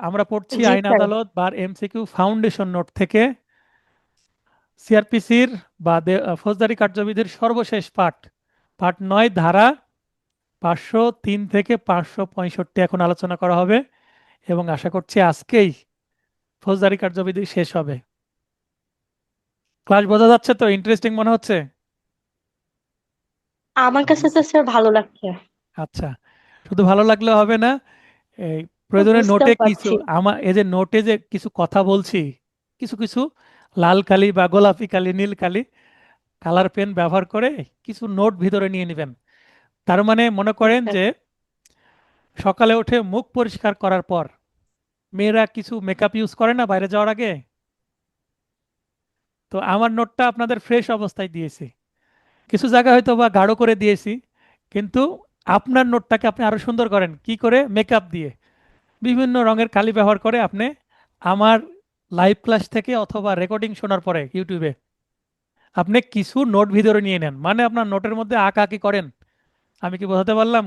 আমরা পড়ছি জি আইন স্যার। আদালত বার এমসিকিউ ফাউন্ডেশন নোট থেকে সিআরপিসির বা ফৌজদারি কার্যবিধির সর্বশেষ পাঠ, পাঠ 9 ধারা 503 থেকে 565 এখন আলোচনা করা হবে এবং আশা করছি আজকেই ফৌজদারি কার্যবিধি শেষ হবে। ক্লাস বোঝা যাচ্ছে তো? ইন্টারেস্টিং মনে হচ্ছে? আমার কাছে তো স্যার ভালো লাগছে। আচ্ছা, শুধু ভালো লাগলে হবে না, এই প্রয়োজনে বুঝতেও নোটে কিছু পারছি। এই যে নোটে যে কিছু কথা বলছি, কিছু কিছু লাল কালি বা গোলাপি কালি, নীল কালি, কালার পেন ব্যবহার করে কিছু নোট ভিতরে নিয়ে নেবেন। তার মানে মনে জি করেন স্যার। যে সকালে উঠে মুখ পরিষ্কার করার পর মেয়েরা কিছু মেকআপ ইউজ করে না বাইরে যাওয়ার আগে, তো আমার নোটটা আপনাদের ফ্রেশ অবস্থায় দিয়েছি, কিছু জায়গা হয়তো বা গাঢ় করে দিয়েছি, কিন্তু আপনার নোটটাকে আপনি আরো সুন্দর করেন কি করে? মেকআপ দিয়ে, বিভিন্ন রঙের কালি ব্যবহার করে আপনি আমার লাইভ ক্লাস থেকে অথবা রেকর্ডিং শোনার পরে ইউটিউবে আপনি কিছু নোট ভিতরে নিয়ে নেন, মানে আপনার নোটের মধ্যে আঁকাআঁকি করেন। আমি কি বোঝাতে পারলাম?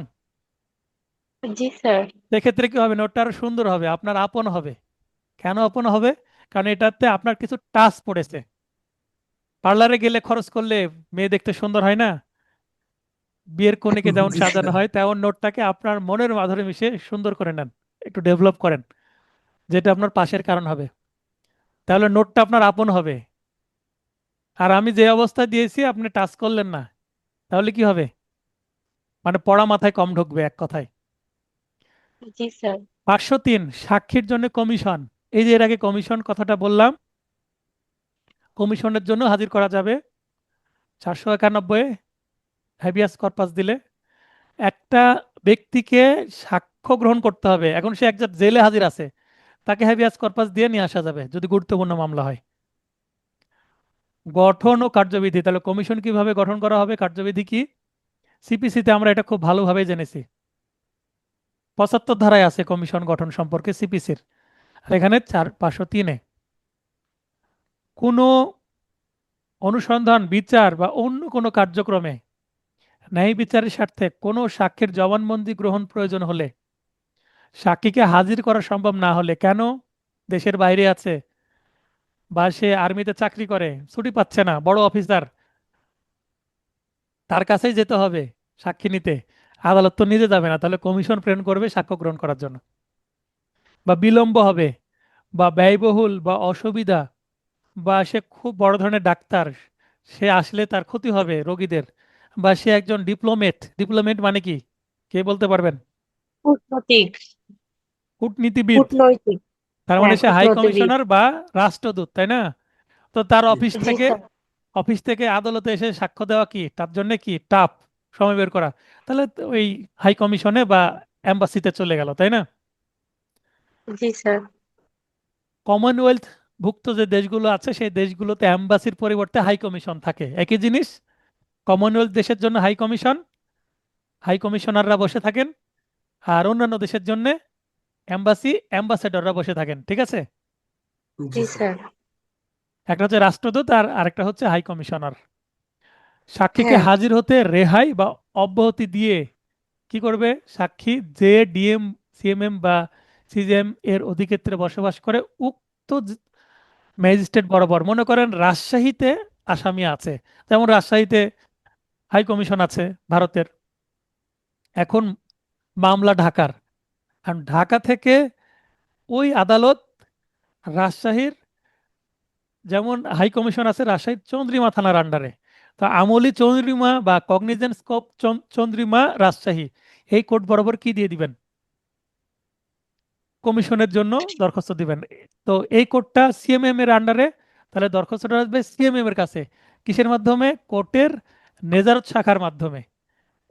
জি স্যার। সেক্ষেত্রে কি হবে? নোটটা আরো সুন্দর হবে, আপনার আপন হবে। কেন আপন হবে? কারণ এটাতে আপনার কিছু টাচ পড়েছে। পার্লারে গেলে খরচ করলে মেয়ে দেখতে সুন্দর হয় না? বিয়ের কনেকে যেমন জি সাজানো স্যার। হয় তেমন নোটটাকে আপনার মনের মাধুরী মিশিয়ে সুন্দর করে নেন, একটু ডেভেলপ করেন, যেটা আপনার পাশের কারণ হবে। তাহলে নোটটা আপনার আপন হবে। আর আমি যে অবস্থায় দিয়েছি আপনি টাচ করলেন না, তাহলে কি হবে? মানে পড়া মাথায় কম ঢুকবে এক কথায়। জি স্যার। 503 সাক্ষীর জন্য কমিশন। এই যে এর আগে কমিশন কথাটা বললাম, কমিশনের জন্য হাজির করা যাবে 491 হ্যাবিয়াস কর্পাস দিলে। একটা ব্যক্তিকে সাক্ষ্য গ্রহণ করতে হবে, এখন সে একজন জেলে হাজির আছে, তাকে হ্যাবিয়াস কর্পাস দিয়ে নিয়ে আসা যাবে যদি গুরুত্বপূর্ণ মামলা হয়। গঠন ও কার্যবিধি, তাহলে কমিশন কিভাবে গঠন করা হবে, কার্যবিধি কি? সিপিসিতে আমরা এটা খুব ভালোভাবে জেনেছি, 75 ধারায় আছে কমিশন গঠন সম্পর্কে সিপিসির। আর এখানে 503-এ কোনো অনুসন্ধান, বিচার বা অন্য কোনো কার্যক্রমে ন্যায় বিচারের স্বার্থে কোনো সাক্ষীর জবানবন্দি গ্রহণ প্রয়োজন হলে, সাক্ষীকে হাজির করা সম্ভব না হলে, কেন? দেশের বাইরে আছে বা সে আর্মিতে চাকরি করে, ছুটি পাচ্ছে না, বড় অফিসার, তার কাছেই যেতে হবে সাক্ষী নিতে, আদালত তো নিজে যাবে না, তাহলে কমিশন প্রেরণ করবে সাক্ষ্য গ্রহণ করার জন্য। বা বিলম্ব হবে, বা ব্যয়বহুল বা অসুবিধা, বা সে খুব বড় ধরনের ডাক্তার, সে আসলে তার ক্ষতি হবে রোগীদের, বা সে একজন ডিপ্লোমেট। ডিপ্লোমেট মানে কি, কে বলতে পারবেন? কূটনৈতিক। কূটনীতিবিদ। কূটনৈতিক। তার মানে হ্যাঁ, সে হাই কূটনীতিবিদ। কমিশনার বা রাষ্ট্রদূত, তাই না? তো তার জি জি স্যার। অফিস থেকে আদালতে এসে সাক্ষ্য দেওয়া কি তার জন্য কি টাফ, সময় বের করা? তাহলে তো ওই হাই কমিশনে বা এম্বাসিতে চলে গেল, তাই না? জি স্যার। কমনওয়েলথ ভুক্ত যে দেশগুলো আছে সেই দেশগুলোতে এম্বাসির পরিবর্তে হাই কমিশন থাকে, একই জিনিস। কমনওয়েলথ দেশের জন্য হাই কমিশন, হাই কমিশনাররা বসে থাকেন। আর অন্যান্য দেশের জন্য এম্বাসি, অ্যাম্বাসেডররা বসে থাকেন, ঠিক আছে? জি জি স্যার। স্যার। একটা হচ্ছে রাষ্ট্রদূত আর আরেকটা হচ্ছে হাই কমিশনার। সাক্ষীকে হ্যাঁ। হাজির হতে রেহাই বা অব্যাহতি দিয়ে কি করবে? সাক্ষী যে ডিএম, সিএমএম বা সিজিএম এর অধিক্ষেত্রে বসবাস করে উক্ত ম্যাজিস্ট্রেট বরাবর, মনে করেন রাজশাহীতে আসামি আছে, যেমন রাজশাহীতে হাই কমিশন আছে ভারতের, এখন মামলা ঢাকার, আর ঢাকা থেকে ওই আদালত রাজশাহীর, যেমন হাই কমিশন আছে রাজশাহীর চন্দ্রিমা থানার আন্ডারে, তো আমলি চন্দ্রিমা বা কগনিজেন্স স্কোপ চন্দ্রিমা রাজশাহী, এই কোর্ট বরাবর কি দিয়ে দিবেন? কমিশনের জন্য দরখাস্ত দিবেন। তো এই কোর্টটা সিএমএম এর আন্ডারে, তাহলে দরখাস্তটা আসবে সিএমএম এর কাছে, কিসের মাধ্যমে? কোর্টের নেজারত শাখার মাধ্যমে,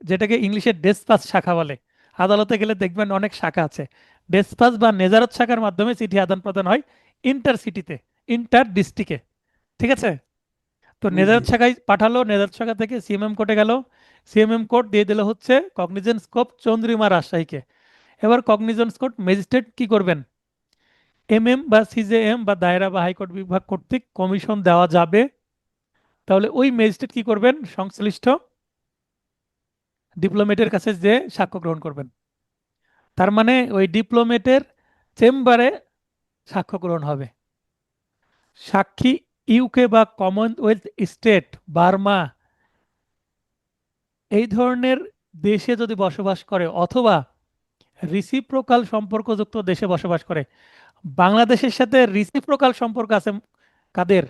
যেটাকে ইংলিশে ডেসপাচ শাখা বলে। আদালতে গেলে দেখবেন অনেক শাখা আছে, ডেসপাচ বা নেজারত শাখার মাধ্যমে চিঠি আদান প্রদান হয় ইন্টার সিটিতে, ইন্টার ডিস্ট্রিক্টে, ঠিক আছে? তো জি নেজারত শাখায় পাঠালো, নেজারত শাখা থেকে সিএমএম কোর্টে গেল, সিএমএম কোর্ট দিয়ে দিল হচ্ছে কগনিজেন্স কোর্ট চন্দ্রিমা রাজশাহীকে। এবার কগনিজেন্স কোর্ট ম্যাজিস্ট্রেট কি করবেন? এমএম বা সিজেএম বা দায়রা বা হাইকোর্ট বিভাগ কর্তৃক কমিশন দেওয়া যাবে। তাহলে ওই ম্যাজিস্ট্রেট কি করবেন? সংশ্লিষ্ট ডিপ্লোমেটের কাছে যে সাক্ষ্য গ্রহণ করবেন। তার মানে ওই ডিপ্লোমেটের চেম্বারে সাক্ষ্য গ্রহণ হবে। সাক্ষী ইউকে বা কমনওয়েলথ স্টেট, বার্মা, এই ধরনের দেশে যদি বসবাস করে অথবা রিসিপ্রোকাল সম্পর্কযুক্ত দেশে বসবাস করে। বাংলাদেশের সাথে রিসিপ্রোকাল সম্পর্ক আছে কাদের?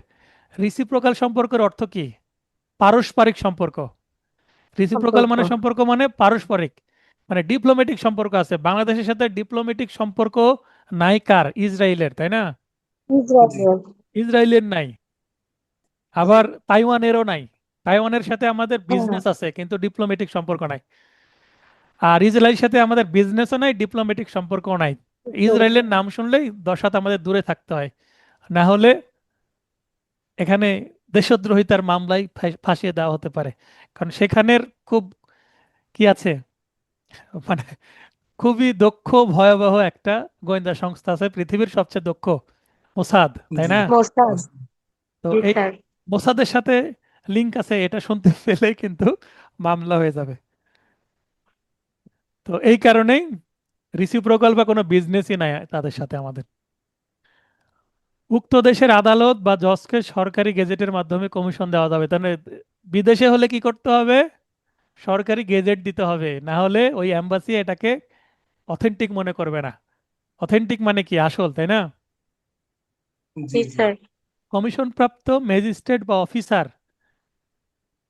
রিসিপ্রোকাল সম্পর্কের অর্থ কি? পারস্পরিক সম্পর্ক। রিসিপ্রোকাল সম্পর্ক। মানে সম্পর্ক মানে পারস্পরিক, মানে ডিপ্লোম্যাটিক সম্পর্ক আছে। বাংলাদেশের সাথে ডিপ্লোম্যাটিক সম্পর্ক নাই কার? ইসরায়েলের, তাই না? জি ইসরায়েল। ইসরায়েলের নাই, আবার তাইওয়ানেরও নাই। তাইওয়ানের সাথে আমাদের হ্যাঁ। বিজনেস আছে কিন্তু ডিপ্লোম্যাটিক সম্পর্ক নাই। আর ইসরায়েলের সাথে আমাদের বিজনেসও নাই, ডিপ্লোম্যাটিক সম্পর্কও নাই। ইসরায়েলের নাম শুনলেই 10 হাত আমাদের দূরে থাকতে হয়, না হলে এখানে দেশদ্রোহিতার মামলায় ফাঁসিয়ে দেওয়া হতে পারে। কারণ সেখানের খুব কি আছে, মানে খুবই দক্ষ, ভয়াবহ একটা গোয়েন্দা সংস্থা আছে, পৃথিবীর সবচেয়ে দক্ষ, মোসাদ, তাই জি না? মোসাদ। তো জি এই স্যার। মোসাদের সাথে লিংক আছে এটা শুনতে পেলেই কিন্তু মামলা হয়ে যাবে। তো এই কারণেই রিসিপ্রোকাল বা কোনো বিজনেসই নাই তাদের সাথে আমাদের। উক্ত দেশের আদালত বা জজকে সরকারি গেজেটের মাধ্যমে কমিশন দেওয়া যাবে। তাহলে বিদেশে হলে কি করতে হবে? সরকারি গেজেট দিতে হবে, না হলে ওই এম্বাসি এটাকে অথেন্টিক মনে করবে না। অথেন্টিক মানে কি? আসল, তাই না? জি জি জি স্যার। কমিশন প্রাপ্ত ম্যাজিস্ট্রেট বা অফিসার,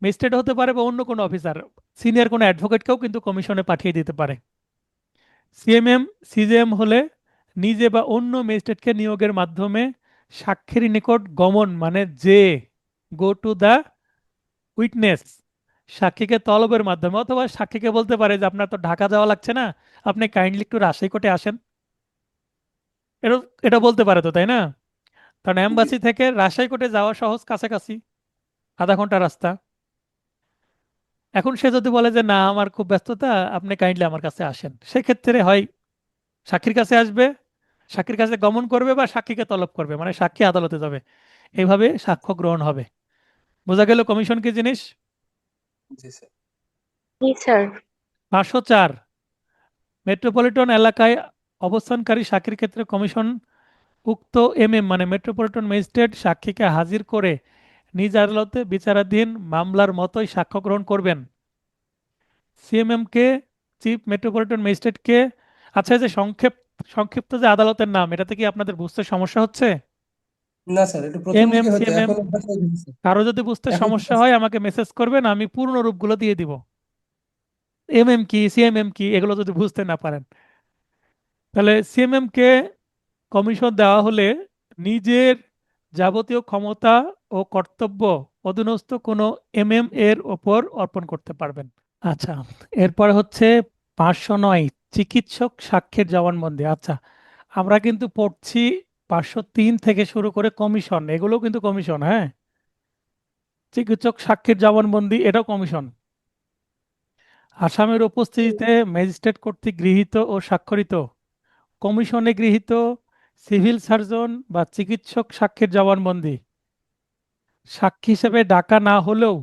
ম্যাজিস্ট্রেট হতে পারে বা অন্য কোনো অফিসার, সিনিয়র কোনো অ্যাডভোকেটকেও কিন্তু কমিশনে পাঠিয়ে দিতে পারে। সিএমএম, সিজিএম হলে নিজে বা অন্য ম্যাজিস্ট্রেটকে নিয়োগের মাধ্যমে সাক্ষীর নিকট গমন, মানে যে গো টু দা উইটনেস, সাক্ষীকে তলবের মাধ্যমে, অথবা সাক্ষীকে বলতে পারে যে আপনার তো ঢাকা যাওয়া লাগছে না, আপনি কাইন্ডলি একটু রাজশাহী কোর্টে আসেন। এটা এটা বলতে পারে তো, তাই না? কারণ জি এম্বাসি থেকে রাজশাহী কোর্টে যাওয়া সহজ, কাছাকাছি, আধা ঘন্টা রাস্তা। এখন সে যদি বলে যে না আমার খুব ব্যস্ততা, আপনি কাইন্ডলি আমার কাছে আসেন, সেক্ষেত্রে হয় সাক্ষীর কাছে আসবে, সাক্ষীর কাছে গমন করবে, বা সাক্ষীকে তলব করবে, মানে সাক্ষী আদালতে যাবে। এইভাবে সাক্ষ্য গ্রহণ হবে। বোঝা গেল কমিশন কি জিনিস? জি স্যার। জি স্যার। 504, মেট্রোপলিটন এলাকায় অবস্থানকারী সাক্ষীর ক্ষেত্রে কমিশন উক্ত মানে মেট্রোপলিটন ম্যাজিস্ট্রেট সাক্ষীকে হাজির করে নিজ আদালতে বিচারাধীন মামলার মতোই সাক্ষ্য গ্রহণ করবেন। সিএমএম কে, চিফ মেট্রোপলিটন ম্যাজিস্ট্রেট কে। আচ্ছা, এই যে সংক্ষিপ্ত যে আদালতের নাম, এটাতে কি আপনাদের বুঝতে সমস্যা হচ্ছে? না স্যার, এটা প্রথম এম এম দিকে হতো, সিএমএম, এখন অভ্যাস হয়ে গেছে স্যার। কারো যদি বুঝতে এখন ঠিক সমস্যা আছে। হয় আমাকে মেসেজ করবেন, আমি পূর্ণ রূপগুলো দিয়ে দিব। এমএম কি, সিএমএম কি, এগুলো যদি বুঝতে না পারেন। তাহলে সিএমএম কে কমিশন দেওয়া হলে নিজের যাবতীয় ক্ষমতা ও কর্তব্য অধীনস্থ কোনো এমএম এর ওপর অর্পণ করতে পারবেন। আচ্ছা, এরপর হচ্ছে 509, চিকিৎসক সাক্ষ্যের জবানবন্দি। আচ্ছা, আমরা কিন্তু পড়ছি 503 থেকে শুরু করে কমিশন, এগুলো কিন্তু কমিশন, হ্যাঁ। চিকিৎসক সাক্ষ্যের জবানবন্দি, এটাও কমিশন। আসামের উপস্থিতিতে ম্যাজিস্ট্রেট কর্তৃক গৃহীত ও স্বাক্ষরিত, কমিশনে গৃহীত সিভিল সার্জন বা চিকিৎসক সাক্ষ্যের জবানবন্দি সাক্ষী হিসেবে ডাকা না হলেও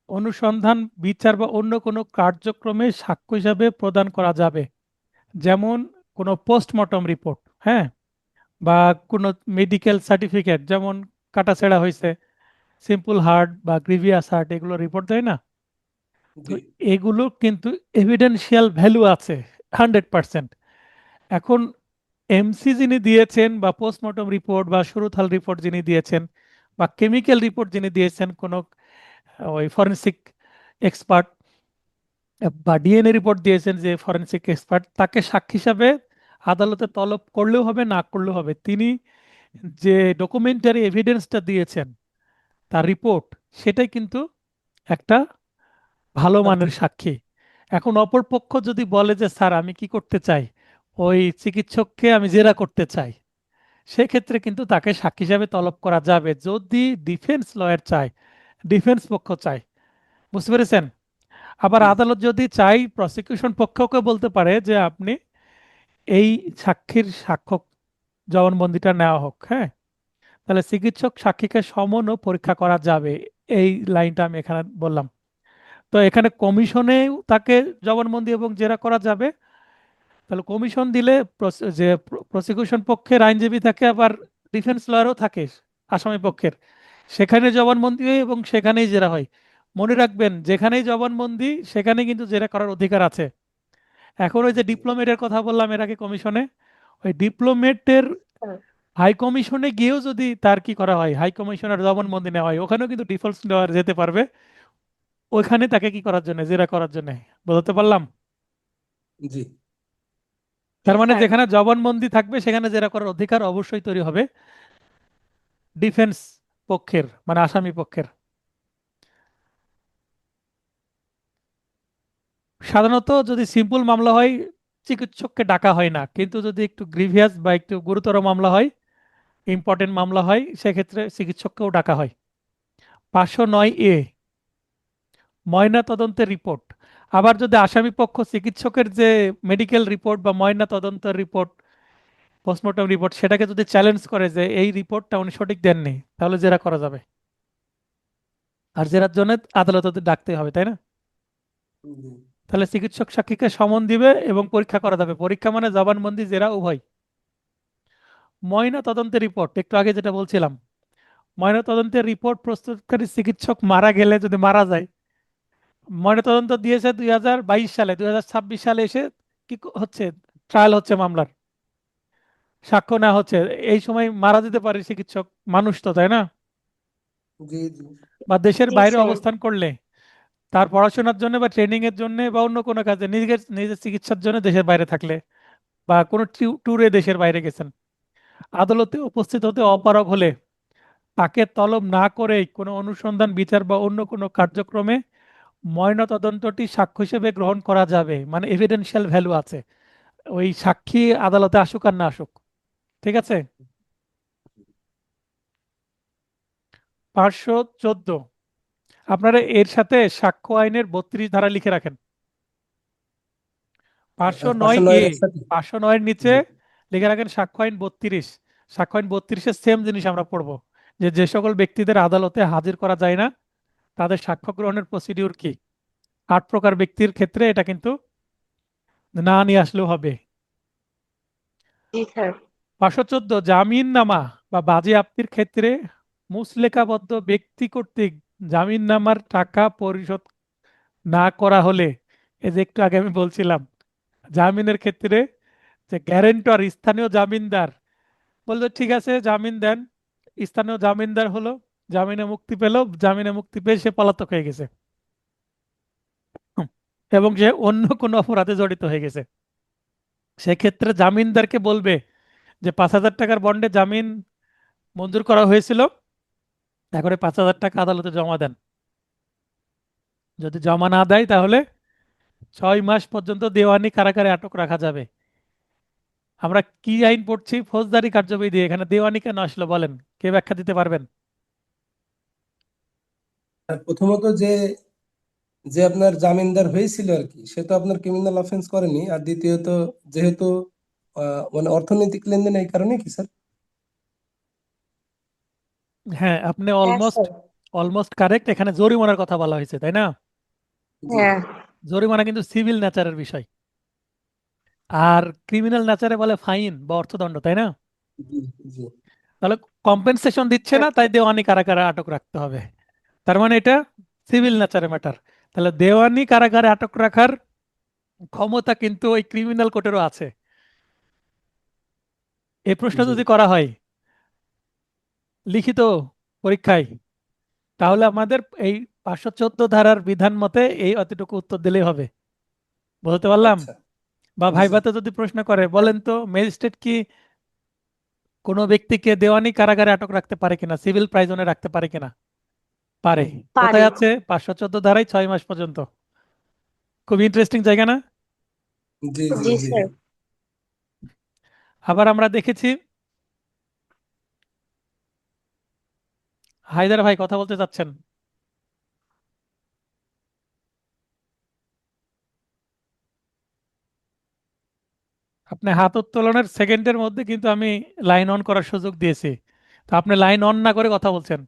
অনুসন্ধান, বিচার বা অন্য কোনো কার্যক্রমে সাক্ষ্য হিসাবে প্রদান করা যাবে। যেমন কোনো পোস্টমর্টম রিপোর্ট, হ্যাঁ, বা কোনো মেডিকেল সার্টিফিকেট, যেমন কাটাছেঁড়া হয়েছে, সিম্পল হার্ট বা গ্রিভিয়াস হার্ট, এগুলো রিপোর্ট দেয় না? তো জি এগুলো কিন্তু এভিডেন্সিয়াল ভ্যালু আছে 100%। এখন এমসি যিনি দিয়েছেন, বা পোস্টমর্টম রিপোর্ট বা সুরতহাল রিপোর্ট যিনি দিয়েছেন, বা কেমিক্যাল রিপোর্ট যিনি দিয়েছেন, কোনো ওই ফরেনসিক এক্সপার্ট, বা ডিএনএ রিপোর্ট দিয়েছেন যে ফরেনসিক এক্সপার্ট, তাকে সাক্ষী হিসাবে আদালতে তলব করলেও হবে, না করলেও হবে। তিনি যে ডকুমেন্টারি এভিডেন্সটা দিয়েছেন, তার রিপোর্ট, সেটাই কিন্তু একটা ভালো মানের সাক্ষী। সাক্ষী। এখন অপর পক্ষ যদি বলে যে স্যার আমি কি করতে চাই, ওই চিকিৎসককে আমি জেরা করতে চাই, সেক্ষেত্রে কিন্তু তাকে সাক্ষী হিসাবে তলব করা যাবে, যদি ডিফেন্স লয়ার চায়, ডিফেন্স পক্ষ চায়। বুঝতে পেরেছেন? আবার জি আদালত যদি চাই, প্রসিকিউশন পক্ষকে বলতে পারে যে আপনি এই সাক্ষীর সাক্ষ্য জবানবন্দিটা নেওয়া হোক, হ্যাঁ। তাহলে চিকিৎসক সাক্ষীকে সমন ও পরীক্ষা করা যাবে। এই লাইনটা আমি এখানে বললাম। তো এখানে কমিশনে তাকে জবানবন্দি এবং জেরা করা যাবে, তাহলে কমিশন দিলে যে প্রসিকিউশন পক্ষের আইনজীবী থাকে, আবার ডিফেন্স লয়ারও থাকে আসামি পক্ষের, সেখানে জবানবন্দি হয় এবং সেখানেই জেরা হয়। মনে রাখবেন, যেখানেই জবানবন্দি সেখানে কিন্তু জেরা করার অধিকার আছে। এখন ওই যে জি ডিপ্লোমেটের কথা বললাম এর আগে কমিশনে, ওই ডিপ্লোমেটের স্যার। হাই কমিশনে গিয়েও যদি তার কি করা হয়, হাই কমিশনের জবানবন্দি নেওয়া হয়, ওখানেও কিন্তু ডিফেন্স লয়ার যেতে পারবে ওইখানে তাকে কি করার জন্য, জেরা করার জন্য। বলতে পারলাম? জি জি তার মানে স্যার। যেখানে জবানবন্দি থাকবে সেখানে জেরা করার অধিকার অবশ্যই তৈরি হবে ডিফেন্স পক্ষের, মানে আসামি পক্ষের। সাধারণত যদি সিম্পল মামলা হয় চিকিৎসককে ডাকা হয় না, কিন্তু যদি একটু গ্রিভিয়াস বা একটু গুরুতর মামলা হয়, ইম্পর্টেন্ট মামলা হয়, সেক্ষেত্রে চিকিৎসককেও ডাকা হয়। 509A, ময়না তদন্তের রিপোর্ট। আবার যদি আসামি পক্ষ চিকিৎসকের যে মেডিকেল রিপোর্ট বা ময়না তদন্তের রিপোর্ট, পোস্টমর্টম রিপোর্ট, সেটাকে যদি চ্যালেঞ্জ করে যে এই রিপোর্টটা উনি সঠিক দেননি, তাহলে জেরা করা যাবে। আর জেরার জন্য আদালতে ডাকতে হবে, তাই না? জি তাহলে চিকিৎসক সাক্ষীকে সমন দিবে এবং পরীক্ষা করা যাবে। পরীক্ষা মানে জবানবন্দি, জেরা উভয়। ময়না তদন্তের রিপোর্ট, একটু আগে যেটা বলছিলাম, ময়না তদন্তের রিপোর্ট প্রস্তুতকারী চিকিৎসক মারা গেলে, যদি মারা যায়, ময়না তদন্ত দিয়েছে 2022 সালে, 2026 সালে এসে কি হচ্ছে, ট্রায়াল হচ্ছে মামলার, সাক্ষ্য নেওয়া হচ্ছে, এই সময় মারা যেতে পারে চিকিৎসক, মানুষ তো, তাই না? জি জি বা দেশের জি বাইরে স্যার। অবস্থান করলে, তার পড়াশোনার জন্য বা ট্রেনিং এর জন্য বা অন্য কোনো কাজে, নিজের নিজের চিকিৎসার জন্য দেশের বাইরে থাকলে, বা কোনো ট্যুরে দেশের বাইরে গেছেন, আদালতে উপস্থিত হতে অপারগ হলে তাকে তলব না করে কোনো অনুসন্ধান, বিচার বা অন্য কোনো কার্যক্রমে ময়না তদন্তটি সাক্ষ্য হিসেবে গ্রহণ করা যাবে, মানে এভিডেন্সিয়াল ভ্যালু আছে। ওই সাক্ষী আদালতে আসুক আর না আসুক, ঠিক আছে। 514, আপনারা এর সাথে সাক্ষ্য আইনের 32 ধারা লিখে রাখেন। 509A, 509 এর একসাথে 509-এর নিচে জি লিখে রাখেন সাক্ষ্য আইন 32। সাক্ষ্য আইন 32-এর সেম জিনিস আমরা পড়বো, যে যে সকল ব্যক্তিদের আদালতে হাজির করা যায় না তাদের সাক্ষ্য গ্রহণের প্রসিডিউর কি। 8 প্রকার ব্যক্তির ক্ষেত্রে এটা কিন্তু না নিয়ে আসলেও হবে। জি স্যার। 514, জামিননামা বা বাজেয়াপ্তির ক্ষেত্রে মুচলেকাবদ্ধ ব্যক্তি কর্তৃক জামিননামার টাকা পরিশোধ না করা হলে, এই যে একটু আগে আমি বলছিলাম, জামিনের ক্ষেত্রে যে গ্যারেন্টর, স্থানীয় জামিনদার বললো ঠিক আছে জামিন দেন, স্থানীয় জামিনদার হলো, জামিনে মুক্তি পেল, জামিনে মুক্তি পেয়ে সে পলাতক হয়ে গেছে, হুম, এবং সে অন্য কোনো অপরাধে জড়িত হয়ে গেছে, সেক্ষেত্রে জামিনদারকে বলবে যে 5,000 টাকার বন্ডে জামিন মঞ্জুর করা হয়েছিল, এখন 5,000 টাকা আদালতে জমা দেন। যদি জমা না দেয় তাহলে 6 মাস পর্যন্ত দেওয়ানি কারাগারে আটক রাখা যাবে। আমরা কি আইন পড়ছি? ফৌজদারি কার্যবিধি, এখানে দেওয়ানি কেন আসলো বলেন, কে ব্যাখ্যা দিতে পারবেন? আর প্রথমত যে যে আপনার জামিনদার হয়েছিল আর কি, সে তো আপনার ক্রিমিনাল অফেন্স করেনি। আর দ্বিতীয়ত যেহেতু মানে অর্থনৈতিক লেনদেন, এই কারণে কি স্যার? হ্যাঁ, আপনি হ্যাঁ অলমোস্ট স্যার। Almost correct. এখানে জরিমানার কথা বলা হয়েছে, তাই না? জি হ্যাঁ। জরিমানা কিন্তু সিভিল নেচারের বিষয়, আর ক্রিমিনাল নেচারে বলে ফাইন বা অর্থদণ্ড, তাই না? জি জি তাহলে কম্পেনসেশন দিচ্ছে না, তাই দেওয়ানি কারাগারে আটক রাখতে হবে। তার মানে এটা সিভিল নেচারে ম্যাটার। তাহলে দেওয়ানি কারাগারে আটক রাখার ক্ষমতা কিন্তু ওই ক্রিমিনাল কোর্টেরও আছে। এই প্রশ্ন জি যদি করা হয় লিখিত পরীক্ষায়, তাহলে আমাদের এই 514 ধারার বিধান মতে এই অতটুকু উত্তর দিলেই হবে। বলতে পারলাম? আচ্ছা বা জি স্যার। ভাইভাতে যদি প্রশ্ন করে, বলেন তো ম্যাজিস্ট্রেট কি কোনো ব্যক্তিকে দেওয়ানি কারাগারে আটক রাখতে পারে কিনা, সিভিল প্রাইজনে রাখতে পারে কিনা? পারে। পারি। কোথায় আছে? 514 ধারায় 6 মাস পর্যন্ত। খুব ইন্টারেস্টিং জায়গা না? জি জি জি জি স্যার। আবার আমরা দেখেছি, হায়দার ভাই কথা বলতে চাচ্ছেন? আপনি হাত উত্তোলনের সেকেন্ডের মধ্যে কিন্তু আমি লাইন অন করার সুযোগ দিয়েছি, তো আপনি লাইন অন না করে কথা বলছেন।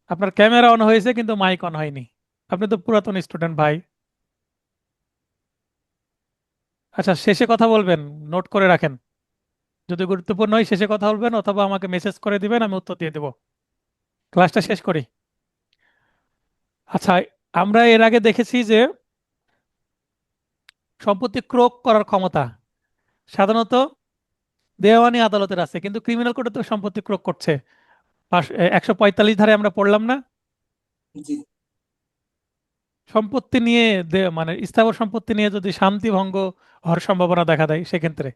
আপনার ক্যামেরা অন হয়েছে কিন্তু মাইক অন হয়নি। আপনি তো পুরাতন স্টুডেন্ট ভাই। আচ্ছা, শেষে কথা বলবেন, নোট করে রাখেন। যদি গুরুত্বপূর্ণ হয় শেষে কথা বলবেন, অথবা আমাকে মেসেজ করে দিবেন, আমি উত্তর দিয়ে দেবো। ক্লাসটা শেষ করি। আচ্ছা, আমরা এর আগে দেখেছি যে সম্পত্তি ক্রোক করার ক্ষমতা সাধারণত দেওয়ানি আদালতের আছে, কিন্তু ক্রিমিনাল কোর্টে তো সম্পত্তি ক্রোক করছে। 145 ধারায় আমরা পড়লাম না? জি। সম্পত্তি নিয়ে মানে স্থাবর সম্পত্তি নিয়ে যদি শান্তি ভঙ্গ হওয়ার সম্ভাবনা দেখা দেয় সেক্ষেত্রে,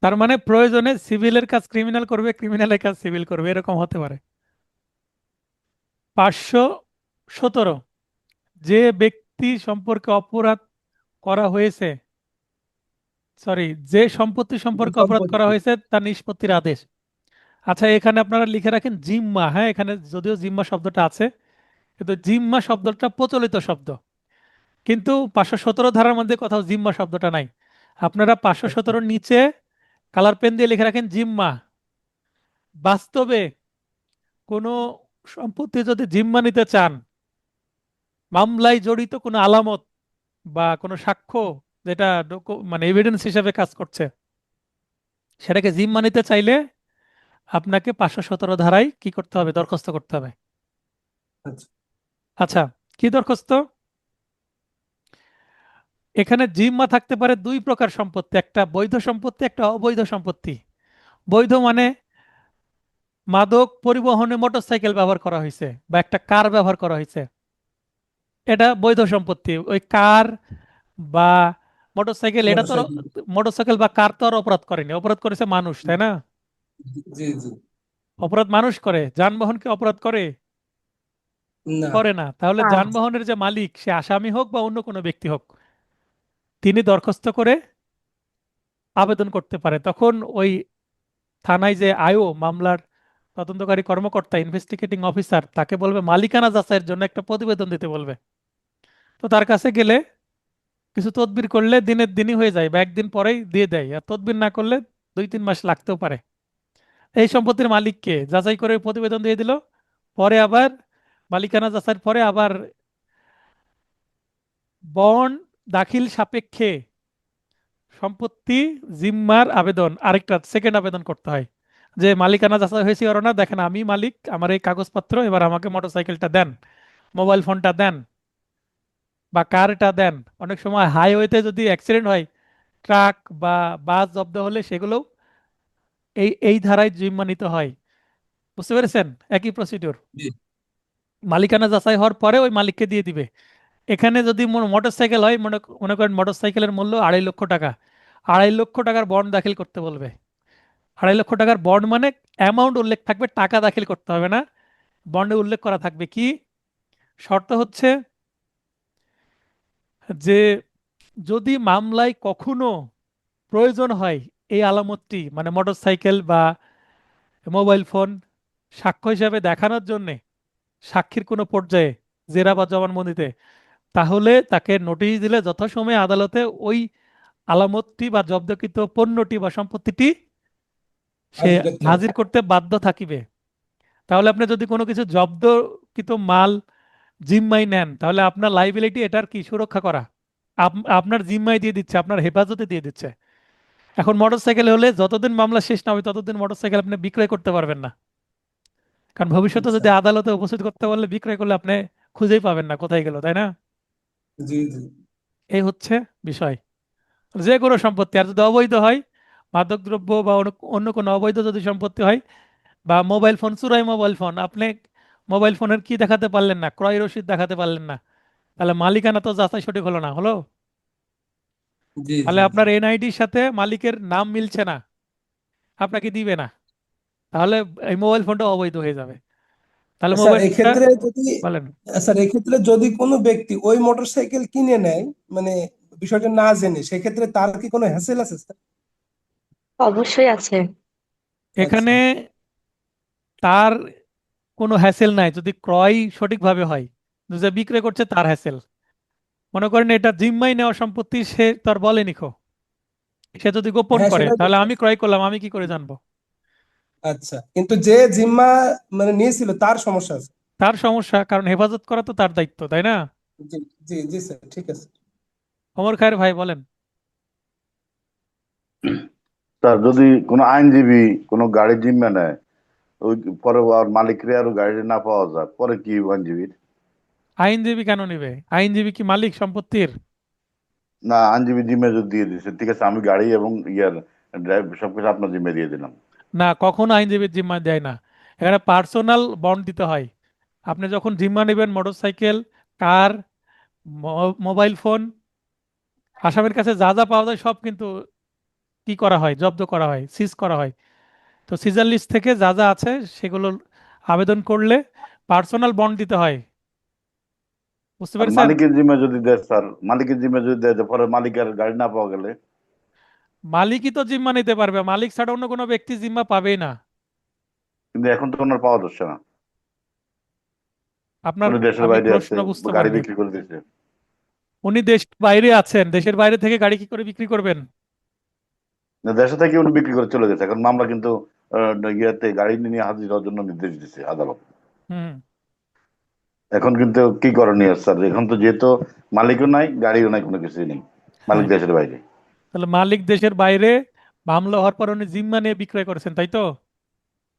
তার মানে প্রয়োজনে সিভিলের কাজ ক্রিমিনাল করবে, ক্রিমিনালের কাজ সিভিল করবে, এরকম হতে পারে। 517, যে ব্যক্তি সম্পর্কে অপরাধ করা হয়েছে, সরি, যে সম্পত্তি যে সম্পর্কে অপরাধ করা সম্পত্তি। হয়েছে তার নিষ্পত্তির আদেশ। আচ্ছা, এখানে আপনারা লিখে রাখেন জিম্মা। হ্যাঁ, এখানে যদিও জিম্মা শব্দটা আছে, কিন্তু জিম্মা শব্দটা প্রচলিত শব্দ, কিন্তু 517 ধারার মধ্যে কোথাও জিম্মা শব্দটা নাই। আপনারা পাঁচশো আচ্ছা। সতেরোর নিচে কালার পেন দিয়ে লিখে রাখেন জিম্মা। বাস্তবে কোনো সম্পত্তি যদি জিম্মা নিতে চান, মামলায় জড়িত কোনো আলামত বা কোনো সাক্ষ্য যেটা মানে এভিডেন্স হিসেবে কাজ করছে, সেটাকে জিম্মা নিতে চাইলে আপনাকে 517 ধারায় কি করতে হবে? দরখাস্ত করতে হবে। আচ্ছা। আচ্ছা, কি দরখাস্ত? এখানে জিম্মা থাকতে পারে দুই প্রকার সম্পত্তি, একটা বৈধ সম্পত্তি, একটা অবৈধ সম্পত্তি। বৈধ মানে মাদক পরিবহনে মোটরসাইকেল ব্যবহার করা হয়েছে বা একটা কার ব্যবহার করা হয়েছে, এটা বৈধ সম্পত্তি। ওই কার বা মোটরসাইকেল, এটা তো মোটরসাইকেল। মোটরসাইকেল বা কার তো আর অপরাধ করেনি, অপরাধ করেছে মানুষ, তাই না? জি জি। অপরাধ মানুষ করে, যানবাহন কি অপরাধ করে? না। করে না। তাহলে না। যানবাহনের যে মালিক, সে আসামি হোক বা অন্য কোনো ব্যক্তি হোক, তিনি দরখাস্ত করে আবেদন করতে পারে। তখন ওই থানায় যে আইও, মামলার তদন্তকারী কর্মকর্তা, ইনভেস্টিগেটিং অফিসার, তাকে বলবে মালিকানা যাচাইয়ের জন্য একটা প্রতিবেদন দিতে বলবে। তো তার কাছে গেলে কিছু তদবির করলে দিনের দিনই হয়ে যায় বা একদিন পরেই দিয়ে দেয়, আর তদবির না করলে 2-3 মাস লাগতেও পারে। এই সম্পত্তির মালিককে যাচাই করে প্রতিবেদন দিয়ে দিল, পরে আবার মালিকানা যাচাইয়ের পরে আবার বন্ড দাখিল সাপেক্ষে সম্পত্তি জিম্মার আবেদন, আরেকটা সেকেন্ড আবেদন করতে হয়, যে মালিকানা যাচাই হয়েছে আর না, দেখেন আমি মালিক, আমার এই কাগজপত্র, এবার আমাকে মোটরসাইকেলটা দেন, মোবাইল ফোনটা দেন, বা কারটা দেন। অনেক সময় হাইওয়েতে যদি অ্যাক্সিডেন্ট হয়, ট্রাক বা বাস জব্দ হলে সেগুলোও এই এই ধারায় জিম্মা নিতে হয়। বুঝতে পেরেছেন? একই প্রসিডিউর। জি। মালিকানা যাচাই হওয়ার পরে ওই মালিককে দিয়ে দিবে। এখানে যদি মোটরসাইকেল হয়, মনে মনে করেন মোটরসাইকেলের মূল্য 2.5 লক্ষ টাকা, 2.5 লক্ষ টাকার বন্ড দাখিল করতে বলবে। 2.5 লক্ষ টাকার বন্ড মানে অ্যামাউন্ট উল্লেখ থাকবে, টাকা দাখিল করতে হবে না। বন্ডে উল্লেখ করা থাকবে কি? শর্ত হচ্ছে যে যদি মামলায় কখনো প্রয়োজন হয় এই আলামতটি, মানে মোটরসাইকেল বা মোবাইল ফোন সাক্ষ্য হিসাবে দেখানোর জন্য সাক্ষীর কোনো পর্যায়ে, জেরা বা জবানবন্দিতে, তাহলে তাকে নোটিশ দিলে যথাসময়ে আদালতে ওই আলামতটি বা জব্দকৃত পণ্যটি বা সম্পত্তিটি সে হাজির করতে হবে। হাজির করতে বাধ্য থাকিবে। তাহলে আপনি যদি কোনো কিছু জব্দকৃত মাল জিম্মায় নেন, তাহলে আপনার লাইবিলিটি এটার কি সুরক্ষা করা, আপনার জিম্মায় দিয়ে দিচ্ছে, আপনার হেফাজতে দিয়ে দিচ্ছে। এখন মোটরসাইকেল হলে যতদিন মামলা শেষ না হবে ততদিন মোটরসাইকেল আপনি বিক্রয় করতে পারবেন না, কারণ ভবিষ্যতে আচ্ছা। যদি আদালতে উপস্থিত করতে বললে, বিক্রয় করলে আপনি খুঁজেই পাবেন না কোথায় গেল, তাই না? জি জি। এই হচ্ছে বিষয়। যে কোনো সম্পত্তি, আর যদি অবৈধ হয়, মাদকদ্রব্য বা অন্য অন্য কোনো অবৈধ যদি সম্পত্তি হয়, বা মোবাইল ফোন চুরাই, মোবাইল ফোন আপনি মোবাইল ফোনের কি দেখাতে পারলেন না, ক্রয় রসিদ দেখাতে পারলেন না, তাহলে মালিকানা তো যাচাই সঠিক হলো না, হলো? জি তাহলে জি জি। আপনার এনআইডির সাথে মালিকের নাম মিলছে না, আপনাকে দিবে না, তাহলে এই মোবাইল ফোনটা অবৈধ হয়ে যাবে। তাহলে স্যার মোবাইল ফোনটা এক্ষেত্রে যদি বলেন। স্যার এক্ষেত্রে যদি কোনো ব্যক্তি ওই মোটরসাইকেল কিনে নেয়, মানে বিষয়টা না জেনে, সেক্ষেত্রে তার কি কোনো হ্যাসেল আছে স্যার? অবশ্যই আছে। আচ্ছা। এখানে তার কোনো হ্যাসেল নাই যদি ক্রয় সঠিকভাবে হয়, যে বিক্রয় করছে তার হ্যাসেল। মনে করেন এটা জিম্মাই নেওয়া সম্পত্তি, সে তার বলেনি খো, সে যদি গোপন হ্যাঁ, করে, সেটাই তাহলে বলছি। আমি ক্রয় করলাম, আমি কি করে জানবো? আচ্ছা, কিন্তু যে জিম্মা মানে নিয়েছিল তার সমস্যা আছে। তার সমস্যা, কারণ হেফাজত করা তো তার দায়িত্ব, তাই না? জি জি জি স্যার, ঠিক আছে। ওমর খায়ের ভাই বলেন। স্যার যদি কোনো আইনজীবী কোনো গাড়ির জিম্মা নেয়, ওই পরে আর মালিকরে আর গাড়ি না পাওয়া যায়, পরে কি আইনজীবীর? আইনজীবী কেন নিবে? আইনজীবী কি মালিক সম্পত্তির? না, আইনজীবী জিম্মা যদি দিয়ে দিচ্ছে, ঠিক আছে, আমি গাড়ি এবং ইয়ার ড্রাইভ সবকিছু আপনার জিম্মা দিয়ে দিলাম। না, কখনো আইনজীবীর জিম্মা দেয় না। এখানে পার্সোনাল বন্ড দিতে হয়। আপনি যখন জিম্মা নেবেন মোটরসাইকেল, কার, মোবাইল ফোন, আসামির কাছে যা যা পাওয়া যায় সব কিন্তু কি করা হয়, জব্দ করা হয়, সিজ করা হয়। তো সিজার লিস্ট থেকে যা যা আছে সেগুলো আবেদন করলে পার্সোনাল বন্ড দিতে হয়। বুঝতে আর পেরেছেন? মালিকের জিম্মা যদি দেয় স্যার, মালিকের জিম্মা যদি দেয়, যে পরে মালিকের গাড়ি না পাওয়া গেলে? মালিকই তো জিম্মা নিতে পারবে, মালিক ছাড়া অন্য কোনো ব্যক্তি জিম্মা পাবেই না। কিন্তু এখন তো ওনার পাওয়া যাচ্ছে না, আপনার, উনি দেশের আমি বাইরে আছে, প্রশ্ন বুঝতে গাড়ি পারিনি। বিক্রি করে দিয়েছে। উনি দেশের বাইরে আছেন, দেশের বাইরে থেকে গাড়ি কি করে বিক্রি করবেন? না, দেশে থেকে উনি বিক্রি করে চলে গেছে, এখন মামলা কিন্তু ইয়েতে গাড়ি নিয়ে হাজির হওয়ার জন্য নির্দেশ দিচ্ছে আদালত। হুম। এখন কিন্তু কি করণীয় স্যার? এখন তো যেহেতু মালিকও নাই, গাড়িও নাই, কোনো কিছুই নেই, মালিক হ্যাঁ, দেশের বাইরে। তাহলে মালিক দেশের বাইরে, মামলা হওয়ার পর উনি জিম্মা নিয়ে বিক্রয় করেছেন, তাই তো?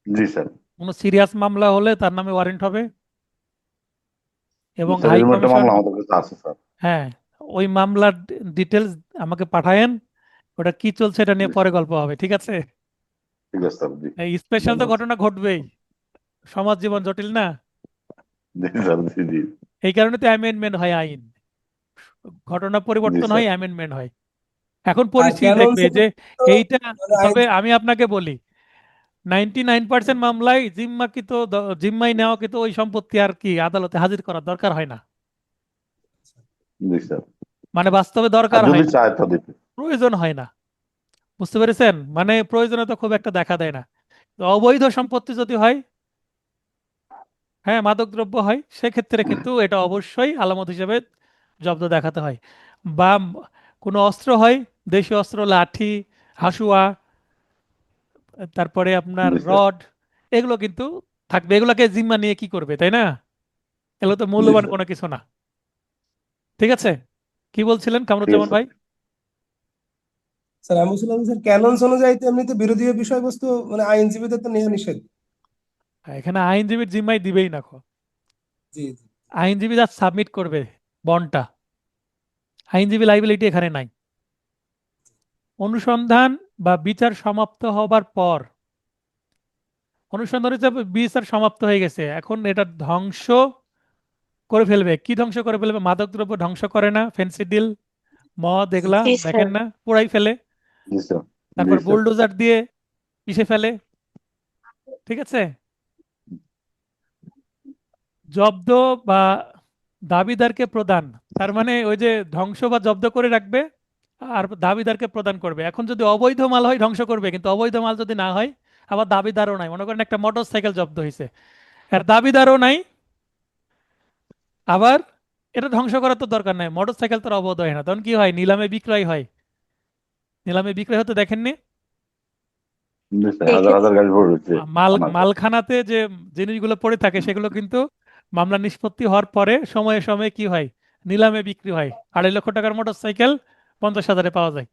জি স্যার। কোনো সিরিয়াস মামলা হলে তার নামে ওয়ারেন্ট হবে এবং স্যার হাই এরকম একটা কমিশন। মামলা আমাদের কাছে আছে স্যার। হ্যাঁ, ওই মামলার ডিটেলস আমাকে পাঠায়েন। ওটা কি চলছে এটা নিয়ে জি পরে স্যার, গল্প হবে, ঠিক আছে? ঠিক আছে স্যার, জি। এই স্পেশাল তো ধন্যবাদ স্যার। ঘটনা ঘটবেই, সমাজ জীবন জটিল না। জি স্যার, জি জি। এই কারণে তো অ্যামেন্ডমেন্ট হয় আইন, ঘটনা জি পরিবর্তন হয়, স্যার। অ্যামেন্ডমেন্ট হয়। এখন আর পরিস্থিতি ক্যানন দেখবে স্যার যে তো এইটা। মানে তবে আমি আপনাকে বলি, 99% মামলায় জিম্মাই নেওয়া কিন্তু ওই সম্পত্তি আর কি আদালতে হাজির করার দরকার হয় না। জি স্যার। মানে বাস্তবে আর দরকার যদি হয় না, চায় তো দিতে। প্রয়োজন হয় না। বুঝতে পেরেছেন? মানে প্রয়োজনীয়তা খুব একটা দেখা দেয় না। তো অবৈধ সম্পত্তি যদি হয়, হ্যাঁ, মাদকদ্রব্য হয়, সেক্ষেত্রে কিন্তু এটা অবশ্যই আলামত হিসেবে জব্দ দেখাতে হয়। বা কোনো অস্ত্র হয়, দেশীয় অস্ত্র, লাঠি, হাসুয়া, তারপরে আপনার জি স্যার। রড, এগুলো কিন্তু থাকবে। এগুলোকে জিম্মা নিয়ে কি করবে, তাই না? এগুলো তো জি মূল্যবান স্যার। কোনো কিছু না। ঠিক আছে, কি বলছিলেন ঠিক আছে কামরুজ্জামান স্যার। ভাই? স্যার আমি বলছিলাম স্যার ক্যাননস অনুযায়ী তো এমনিতে বিরোধী বিষয়বস্তু মানে আইনজীবীদের তো নেওয়া নিষেধ। এখানে আইনজীবীর জিম্মাই দিবেই না কো। জি জি। আইনজীবী যা সাবমিট করবে বন্ডটা, আইনজীবী লাইবিলিটি এখানে নাই। অনুসন্ধান বা বিচার সমাপ্ত হবার পর, অনুসন্ধান হচ্ছে বিচার সমাপ্ত হয়ে গেছে, এখন এটা ধ্বংস করে ফেলবে। কি ধ্বংস করে ফেলবে? মাদকদ্রব্য ধ্বংস করে না, ফেন্সিডিল, মদ, জি এগুলা জি স্যার। দেখেন না, পোড়াই ফেলে। জি স্যার। জি তারপর স্যার। বুলডোজার দিয়ে পিষে ফেলে। ঠিক আছে? জব্দ বা দাবিদারকে প্রদান, তার মানে ওই যে ধ্বংস বা জব্দ করে রাখবে আর দাবিদারকে প্রদান করবে। এখন যদি অবৈধ মাল হয় ধ্বংস করবে, কিন্তু অবৈধ মাল যদি না হয়, আবার দাবিদারও নাই, মনে করেন একটা মোটর সাইকেল জব্দ হয়েছে আর দাবিদারও নাই, আবার এটা ধ্বংস করার তো দরকার নাই, মোটর সাইকেল তো আর অবৈধ হয় না, তখন কি হয়? নিলামে বিক্রয় হয়। নিলামে বিক্রয় হতে দেখেননি? জি স্যার, হাজার দেখেছি। হাজার গাড়ি ভরে রয়েছে থানাতে। মালখানাতে যে জিনিসগুলো পড়ে থাকে সেগুলো কিন্তু মামলা নিষ্পত্তি হওয়ার পরে সময়ে সময়ে কি হয়? নিলামে বিক্রি হয়। 2.5 লক্ষ টাকার মোটর সাইকেল 50,000-এ পাওয়া যায়।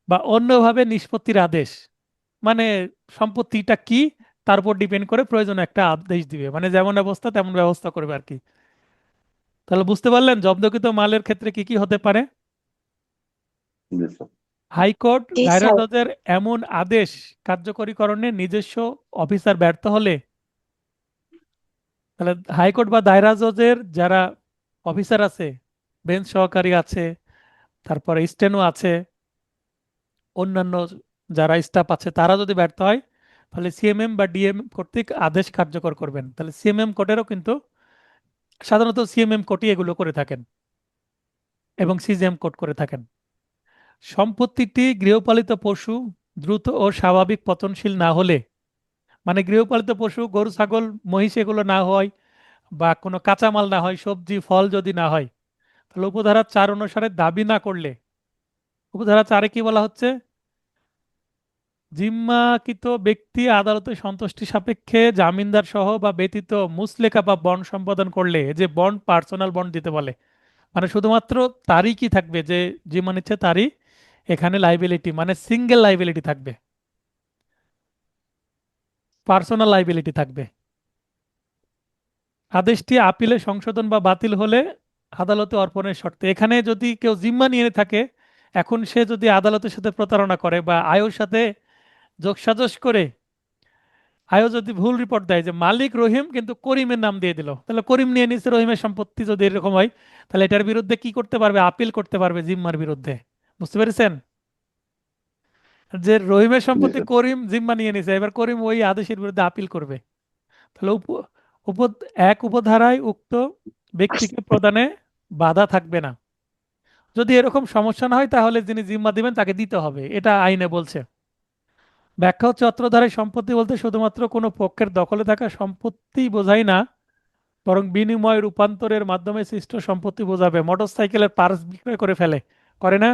বা অন্যভাবে নিষ্পত্তির আদেশ, মানে সম্পত্তিটা কি তার উপর ডিপেন্ড করে প্রয়োজনে একটা আদেশ দিবে, মানে যেমন অবস্থা তেমন ব্যবস্থা করবে আর কি। তাহলে বুঝতে পারলেন জব্দকৃত মালের ক্ষেত্রে কি কি হতে পারে। জি স্যার। হাইকোর্ট জি দায়রা স্যার। জজের এমন আদেশ কার্যকরীকরণে নিজস্ব অফিসার ব্যর্থ হলে, তাহলে হাইকোর্ট বা দায়রা জজের যারা অফিসার আছে, বেঞ্চ সহকারী আছে, তারপরে স্টেনো আছে, অন্যান্য যারা স্টাফ আছে, তারা যদি ব্যর্থ হয়, তাহলে সিএমএম বা ডিএম কর্তৃক আদেশ কার্যকর করবেন। তাহলে সিএমএম কোর্টেরও কিন্তু, সাধারণত সিএমএম কোর্টই এগুলো করে থাকেন এবং সিজিএম কোর্ট করে থাকেন। সম্পত্তিটি গৃহপালিত পশু দ্রুত ও স্বাভাবিক পতনশীল না হলে, মানে গৃহপালিত পশু গরু ছাগল মহিষ এগুলো না হয়, বা কোনো কাঁচামাল না হয়, সবজি ফল যদি না হয়, তাহলে উপধারা 4 অনুসারে দাবি না করলে, উপধারা 4-এ কি বলা হচ্ছে? জিম্মাকৃত ব্যক্তি আদালতে সন্তুষ্টি সাপেক্ষে জামিনদার সহ বা ব্যতীত মুচলেকা বা বন্ড সম্পাদন করলে যে বন্ড পার্সোনাল বন্ড দিতে বলে, মানে শুধুমাত্র তারই কি থাকবে, যে জিম্মা নিচ্ছে তারই এখানে লাইবিলিটি, মানে সিঙ্গেল লাইবিলিটি থাকবে, পার্সোনাল লাইবিলিটি থাকবে। আদেশটি আপিলে সংশোধন বা বাতিল হলে আদালতে অর্পণের শর্তে, এখানে যদি কেউ জিম্মা নিয়ে থাকে, এখন সে যদি আদালতের সাথে প্রতারণা করে বা আয়ের সাথে যোগসাজশ করে, আয়ও যদি ভুল রিপোর্ট দেয় যে মালিক রহিম কিন্তু করিমের নাম দিয়ে দিল, তাহলে করিম নিয়ে নিচ্ছে রহিমের সম্পত্তি, যদি এরকম হয় তাহলে এটার বিরুদ্ধে কি করতে পারবে? আপিল করতে পারবে জিম্মার বিরুদ্ধে। বুঝতে পেরেছেন? যে রহিমের জি সম্পত্তি স্যার। করিম জিম্মা নিয়ে নিছে, এবার করিম ওই আদেশের বিরুদ্ধে আপিল করবে। তাহলে উপ এক উপধারায় উক্ত ব্যক্তিকে প্রদানে বাধা থাকবে না। যদি এরকম সমস্যা না হয় তাহলে যিনি জিম্মা দিবেন তাকে দিতে হবে, এটা আইনে বলছে। ব্যাখ্যা হচ্ছে অত্র ধারায় সম্পত্তি বলতে শুধুমাত্র কোনো পক্ষের দখলে থাকা সম্পত্তি বোঝায় না, বরং বিনিময় রূপান্তরের মাধ্যমে সৃষ্ট সম্পত্তি বোঝাবে। মোটর সাইকেলের পার্টস বিক্রয় করে ফেলে, করে না?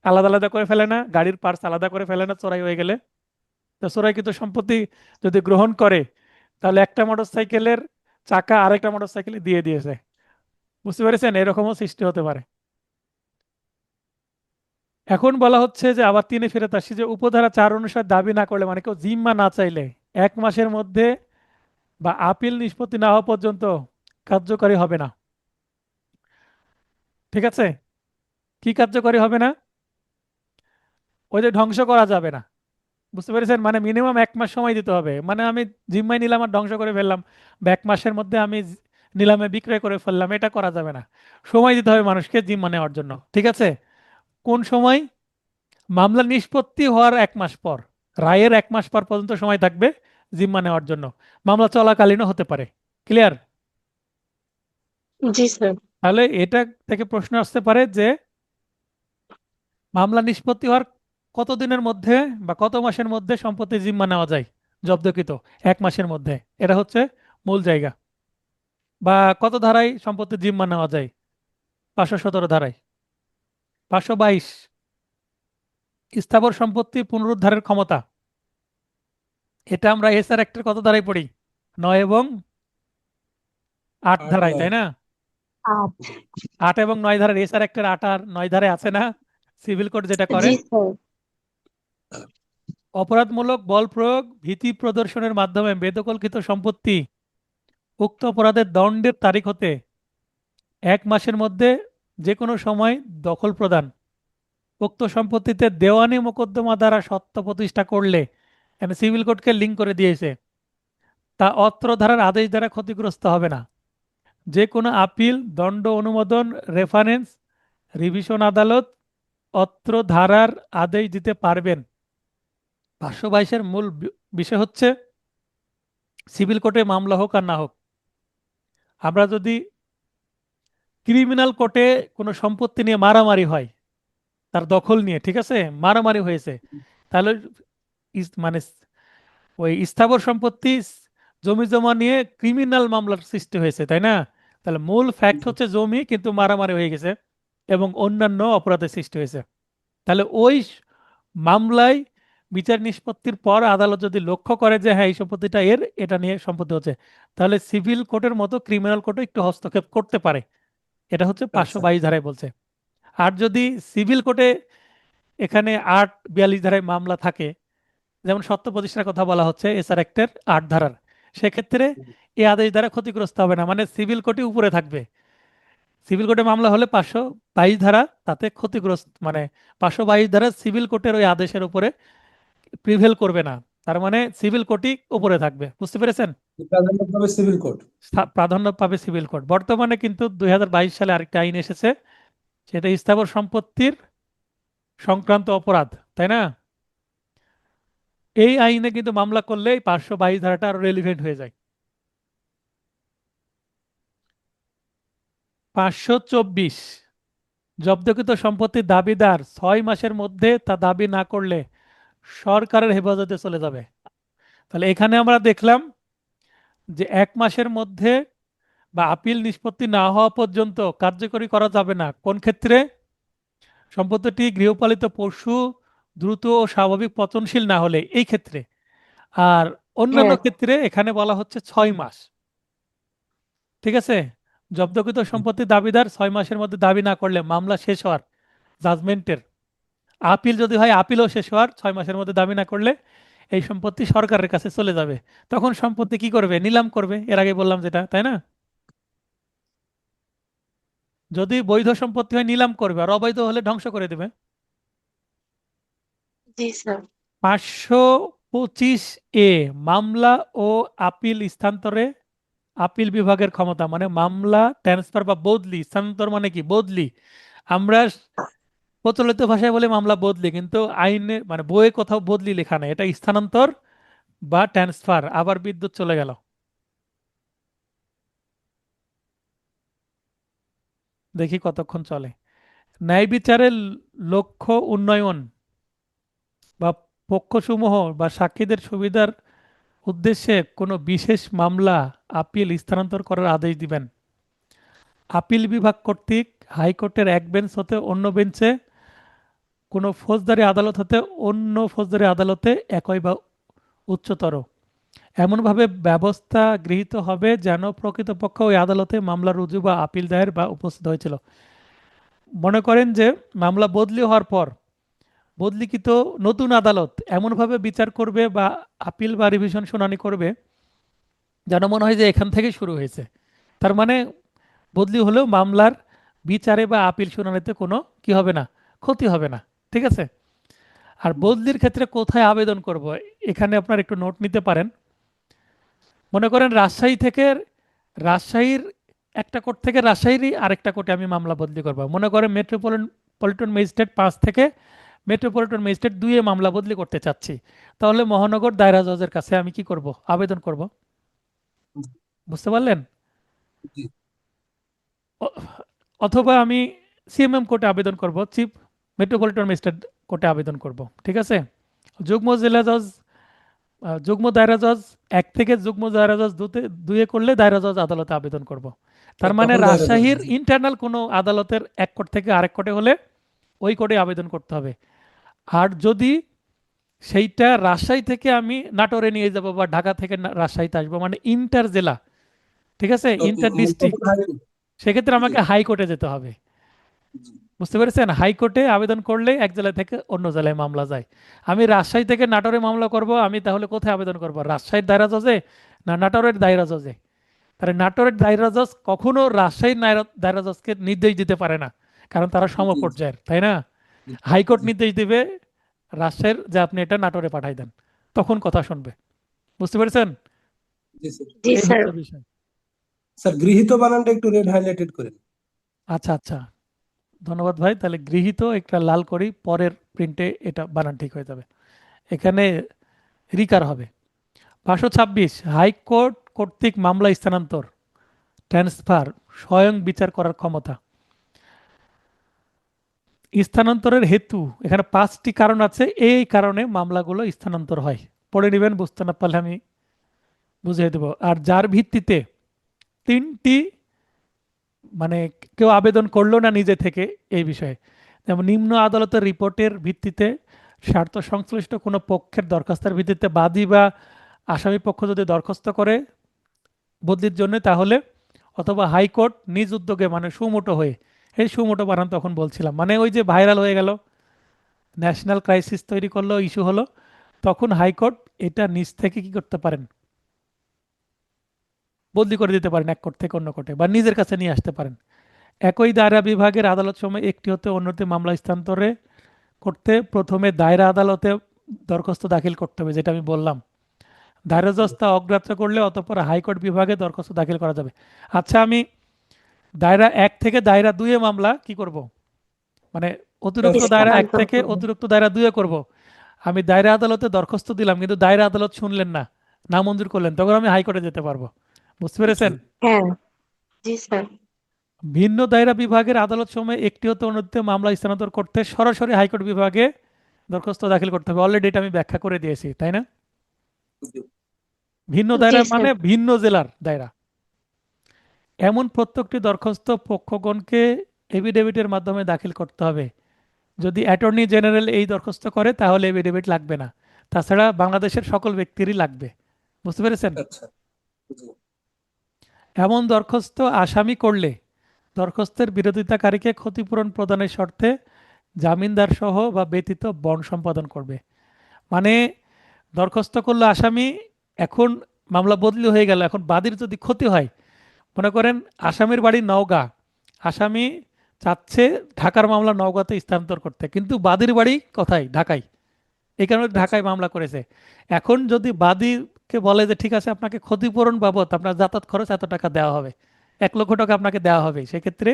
আলাদা আলাদা করে ফেলে না? গাড়ির পার্টস আলাদা করে ফেলে না চোরাই হয়ে গেলে? তো চোরাই কিন্তু সম্পত্তি যদি গ্রহণ করে, তাহলে একটা মোটর সাইকেলের চাকা আরেকটা মোটর সাইকেলে দিয়ে দিয়েছে। বুঝতে পেরেছেন? এরকমও সৃষ্টি হতে পারে। এখন বলা হচ্ছে যে আবার তিনে ফেরত আসছি, যে উপধারা 4 অনুসারে দাবি না করলে, মানে কেউ জিম্মা না চাইলে 1 মাসের মধ্যে বা আপিল নিষ্পত্তি না হওয়া পর্যন্ত কার্যকরী হবে না। ঠিক আছে? কি কার্যকরী হবে না? ওই যে ধ্বংস করা যাবে না। বুঝতে পেরেছেন? মানে মিনিমাম 1 মাস সময় দিতে হবে। মানে আমি জিম্মায় নিলাম আর ধ্বংস করে ফেললাম, বা 1 মাসের মধ্যে আমি নিলামে বিক্রয় করে ফেললাম, এটা করা যাবে না। সময় দিতে হবে মানুষকে জিম্মা নেওয়ার জন্য। ঠিক আছে? কোন সময়? মামলা নিষ্পত্তি হওয়ার 1 মাস পর, রায়ের 1 মাস পর পর্যন্ত সময় থাকবে জিম্মা নেওয়ার জন্য। মামলা চলাকালীনও হতে পারে। ক্লিয়ার? জি স্যার। তাহলে এটা থেকে প্রশ্ন আসতে পারে যে মামলা নিষ্পত্তি হওয়ার কত দিনের মধ্যে বা কত মাসের মধ্যে সম্পত্তি জিম্মা নেওয়া যায় জব্দকৃত? 1 মাসের মধ্যে, এটা হচ্ছে মূল জায়গা। বা কত ধারায় সম্পত্তি জিম্মা নেওয়া যায়? 517 ধারায়। 522 স্থাবর সম্পত্তি পুনরুদ্ধারের ক্ষমতা, এটা আমরা এসআর অ্যাক্টের কত ধারায় পড়ি? 9 এবং 8 8 ধারায়, 9। তাই না? আট। 8 এবং 9 ধারার, এসআর অ্যাক্টের 8 আর 9 ধারায় আছে না? সিভিল কোড যেটা করে জি স্যার। অপরাধমূলক বল প্রয়োগ ভীতি প্রদর্শনের মাধ্যমে বেদখলকৃত সম্পত্তি উক্ত অপরাধের দণ্ডের তারিখ হতে 1 মাসের মধ্যে যে কোনো সময় দখল প্রদান, উক্ত সম্পত্তিতে দেওয়ানি মোকদ্দমা দ্বারা সত্য প্রতিষ্ঠা করলে, এখানে সিভিল কোডকে লিঙ্ক করে দিয়েছে, তা অত্র ধারার আদেশ দ্বারা ক্ষতিগ্রস্ত হবে না। যে কোনো আপিল, দণ্ড অনুমোদন, রেফারেন্স, রিভিশন আদালত অত্র ধারার আদেশ দিতে পারবেন। 522-এর মূল বিষয় হচ্ছে সিভিল কোর্টে মামলা হোক আর না হোক, আমরা যদি ক্রিমিনাল কোর্টে কোনো সম্পত্তি নিয়ে মারামারি হয়, তার দখল নিয়ে, ঠিক আছে, মারামারি হয়েছে, তাহলে মানে ওই স্থাবর সম্পত্তি জমি জমা নিয়ে ক্রিমিনাল মামলার সৃষ্টি হয়েছে, তাই না? তাহলে মূল ফ্যাক্ট হচ্ছে জমি, কিন্তু মারামারি হয়ে গেছে এবং অন্যান্য অপরাধের সৃষ্টি হয়েছে। তাহলে ওই মামলায় বিচার নিষ্পত্তির পর আদালত যদি লক্ষ্য করে যে হ্যাঁ এই সম্পত্তিটা এর, এটা নিয়ে সম্পত্তি হচ্ছে, তাহলে সিভিল কোর্টের মতো ক্রিমিনাল কোর্টও একটু হস্তক্ষেপ করতে পারে। এটা হচ্ছে পাঁচশো আচ্ছা। বাইশ ধারায় বলছে। আর যদি সিভিল কোর্টে এখানে 842 ধারায় মামলা থাকে, যেমন সত্য প্রতিষ্ঠার কথা বলা হচ্ছে এসআর অ্যাক্টের 8 ধারার, সেক্ষেত্রে এই আদেশ দ্বারা ক্ষতিগ্রস্ত হবে না, মানে সিভিল কোর্টই উপরে থাকবে। সিভিল কোর্টে মামলা হলে 522 ধারা তাতে ক্ষতিগ্রস্ত, মানে 522 ধারা সিভিল কোর্টের ওই আদেশের উপরে প্রিভেল করবে না, তার মানে সিভিল কোর্টই উপরে থাকবে। বুঝতে পেরেছেন? প্রাধান্য পাবে সিভিল কোর্ট। প্রাধান্য পাবে সিভিল কোর্ট। বর্তমানে কিন্তু 2022 সালে আরেকটা আইন এসেছে, সেটা স্থাবর সম্পত্তির সংক্রান্ত অপরাধ, তাই না? এই আইনে কিন্তু মামলা করলে 522 ধারাটা আরো রেলিভেন্ট হয়ে যায়। 524 জব্দকৃত সম্পত্তির দাবিদার 6 মাসের মধ্যে তা দাবি না করলে সরকারের হেফাজতে চলে যাবে। তাহলে এখানে আমরা দেখলাম যে 1 মাসের মধ্যে বা আপিল নিষ্পত্তি না হওয়া পর্যন্ত কার্যকরী করা যাবে না। কোন ক্ষেত্রে? সম্পত্তিটি গৃহপালিত পশু, দ্রুত ও স্বাভাবিক পতনশীল না হলে এই ক্ষেত্রে। আর অন্যান্য হ্যাঁ ক্ষেত্রে এখানে বলা হচ্ছে 6 মাস। ঠিক আছে, জব্দকৃত সম্পত্তির দাবিদার 6 মাসের মধ্যে দাবি না করলে মামলা শেষ হওয়ার, জাজমেন্টের আপিল যদি হয় আপিলও শেষ হওয়ার 6 মাসের মধ্যে দাবি না করলে এই সম্পত্তি সরকারের কাছে চলে যাবে। তখন সম্পত্তি কি করবে? নিলাম করবে, এর আগে বললাম যেটা, তাই না? যদি বৈধ সম্পত্তি হয় নিলাম করবে, আর অবৈধ হলে ধ্বংস করে দেবে। জি স্যার। 525 মামলা ও আপিল স্থানান্তরে আপিল বিভাগের ক্ষমতা, মানে মামলা ট্রান্সফার বা বদলি। স্থানান্তর মানে কি? বদলি। আমরা প্রচলিত ভাষায় বলে মামলা বদলি, কিন্তু আইনে মানে বইয়ে কোথাও বদলি লেখা নেই, এটা স্থানান্তর বা ট্রান্সফার। আবার বিদ্যুৎ চলে গেল, দেখি কতক্ষণ চলে। ন্যায় বিচারের লক্ষ্য উন্নয়ন বা পক্ষসমূহ বা সাক্ষীদের সুবিধার উদ্দেশ্যে কোনো বিশেষ মামলা আপিল স্থানান্তর করার আদেশ দিবেন। আপিল বিভাগ কর্তৃক হাইকোর্টের এক বেঞ্চ হতে অন্য বেঞ্চে, কোনো ফৌজদারি আদালত হতে অন্য ফৌজদারি আদালতে একই বা উচ্চতর এমনভাবে ব্যবস্থা গৃহীত হবে যেন প্রকৃতপক্ষে ওই আদালতে মামলা রুজু বা আপিল দায়ের বা উপস্থিত হয়েছিল। মনে করেন যে মামলা বদলি হওয়ার পর বদলিকৃত নতুন আদালত এমনভাবে বিচার করবে বা আপিল বা রিভিশন শুনানি করবে যেন মনে হয় যে এখান থেকে শুরু হয়েছে। তার মানে বদলি হলেও মামলার বিচারে বা আপিল শুনানিতে কোনো কি হবে না, ক্ষতি হবে না। ঠিক আছে। আর বদলির ক্ষেত্রে কোথায় আবেদন করব, এখানে আপনার একটু নোট নিতে পারেন। মনে করেন রাজশাহী থেকে, রাজশাহীর একটা কোর্ট থেকে রাজশাহীরই আরেকটা কোর্টে আমি মামলা বদলি করব। মনে করেন মেট্রোপলিটন ম্যাজিস্ট্রেট 5 থেকে মেট্রোপলিটন ম্যাজিস্ট্রেট 2-এ মামলা বদলি করতে চাচ্ছি। তাহলে মহানগর দায়রা জজের কাছে আমি কি করব? আবেদন করব। বুঝতে পারলেন? জি অ- অথবা আমি সিএমএম কোর্টে আবেদন করব, চিফ মেট্রোপলিটন ম্যাজিস্ট্রেট কোর্টে আবেদন করব। ঠিক আছে। যুগ্ম জেলা জজ, যুগ্ম দায়রা জজ 1 থেকে যুগ্ম দায়রা জজ 2-এ করলে দায়রা জজ আদালতে আবেদন করব। তার মানে তখন দায়রা জজ। রাজশাহীর জি ইন্টারনাল কোনো আদালতের এক কোর্ট থেকে আরেক কোর্টে হলে ওই কোর্টে আবেদন করতে হবে। আর যদি সেইটা রাজশাহী থেকে আমি নাটোরে নিয়ে যাব বা ঢাকা থেকে রাজশাহীতে আসবো, মানে ইন্টার জেলা, ঠিক আছে, ইন্টার ডিস্ট্রিক্ট, তখন হাইকোর্ট। সেক্ষেত্রে জি আমাকে হাইকোর্টে যেতে হবে। জি বুঝতে পেরেছেন? হাইকোর্টে আবেদন করলে এক জেলা থেকে অন্য জেলায় মামলা যায়। আমি রাজশাহী থেকে নাটোরে মামলা করব, আমি তাহলে কোথায় আবেদন করব? রাজশাহীর দায়রা জজে না নাটোরের দায়রা জজে? তাহলে নাটোরের দায়রা জজ কখনো রাজশাহীর দায়রা জজকে নির্দেশ দিতে পারে না, কারণ তারা জি সমপর্যায়ের, তাই না? জি হাইকোর্ট জি নির্দেশ দিবে রাজশাহীর যে আপনি এটা নাটোরে পাঠাই দেন, তখন কথা শুনবে। বুঝতে পেরেছেন? জি স্যার। জি এই স্যার। হচ্ছে বিষয়। স্যার গৃহীত বানানটা একটু রেড হাইলাইটেড করেন। আচ্ছা আচ্ছা, ধন্যবাদ ভাই। তাহলে গৃহীত একটা লাল করি, পরের প্রিন্টে এটা বানান ঠিক হয়ে যাবে। এখানে রিকার হবে। 526 হাইকোর্ট কর্তৃক মামলা স্থানান্তর, ট্রান্সফার, স্বয়ং বিচার করার ক্ষমতা। স্থানান্তরের হেতু এখানে 5টি কারণ আছে, এই কারণে মামলাগুলো স্থানান্তর হয়। পড়ে নেবেন, বুঝতে না পারলে আমি বুঝিয়ে দেব। আর যার ভিত্তিতে 3টি, মানে কেউ আবেদন করলো না নিজে থেকে এই বিষয়ে, যেমন নিম্ন আদালতের রিপোর্টের ভিত্তিতে, স্বার্থ সংশ্লিষ্ট কোনো পক্ষের দরখাস্তের ভিত্তিতে বাদী বা আসামি পক্ষ যদি দরখাস্ত করে বদলির জন্য, তাহলে, অথবা হাইকোর্ট নিজ উদ্যোগে মানে সুমোটো হয়ে, এই সুমোটো বানান তখন বলছিলাম, মানে ওই যে ভাইরাল হয়ে গেল, ন্যাশনাল ক্রাইসিস তৈরি করলো, ইস্যু হলো, তখন হাইকোর্ট এটা নিজ থেকে কি করতে পারেন? বদলি করে দিতে পারেন এক কোর্ট থেকে অন্য কোর্টে, বা নিজের কাছে নিয়ে আসতে পারেন। একই দায়রা বিভাগের আদালত সময় একটি হতে অন্যতে মামলা স্থানান্তরে করতে প্রথমে দায়রা আদালতে দরখাস্ত দাখিল করতে হবে, যেটা আমি বললাম। দায়রা জজ তা অগ্রাহ্য করলে অতঃপর হাইকোর্ট বিভাগে দরখাস্ত দাখিল করা যাবে। আচ্ছা, আমি দায়রা 1 থেকে দায়রা 2-এ মামলা কি করব? মানে অতিরিক্ত দায়রা 1 স্থানান্তর থেকে করবো। অতিরিক্ত দায়রা 2-এ করব। আমি দায়রা আদালতে দরখাস্ত দিলাম, কিন্তু দায়রা আদালত শুনলেন না, না মঞ্জুর করলেন, তখন আমি হাইকোর্টে যেতে পারবো। বুঝতে জি পেরেছেন? হ্যাঁ জি স্যার। ভিন্ন দায়রা বিভাগের আদালত সময় একটি হতে অন্যতে মামলা স্থানান্তর করতে সরাসরি হাইকোর্ট বিভাগে দরখাস্ত দাখিল করতে হবে। অলরেডি এটা আমি ব্যাখ্যা করে দিয়েছি, তাই না? জি ভিন্ন জি দায়রা স্যার। মানে ভিন্ন জেলার দায়রা। এমন প্রত্যেকটি দরখাস্ত পক্ষগণকে এফিডেভিটের মাধ্যমে দাখিল করতে হবে। যদি অ্যাটর্নি জেনারেল এই দরখাস্ত করে তাহলে এফিডেভিট লাগবে না, তাছাড়া বাংলাদেশের সকল ব্যক্তিরই লাগবে। বুঝতে পেরেছেন? আচ্ছা, জি। এমন দরখাস্ত আসামি করলে দরখাস্তের বিরোধিতাকারীকে ক্ষতিপূরণ প্রদানের শর্তে জামিনদার সহ বা ব্যতীত বন্ড সম্পাদন করবে। মানে দরখাস্ত করলো আসামি, এখন মামলা বদলি হয়ে গেল, এখন বাদীর যদি ক্ষতি হয়, মনে করেন আসামির বাড়ি নওগাঁ, আসামি চাচ্ছে ঢাকার মামলা নওগাঁতে স্থানান্তর করতে, কিন্তু বাদীর বাড়ি কোথায়? ঢাকায়। এই কারণে আচ্ছা, ঢাকায় মামলা করেছে। এখন যদি বাদীকে বলে যে ঠিক আছে আপনাকে ক্ষতিপূরণ বাবদ আপনার যাতায়াত খরচ এত টাকা দেওয়া হবে, 1 লক্ষ টাকা আপনাকে দেওয়া হবে, সেক্ষেত্রে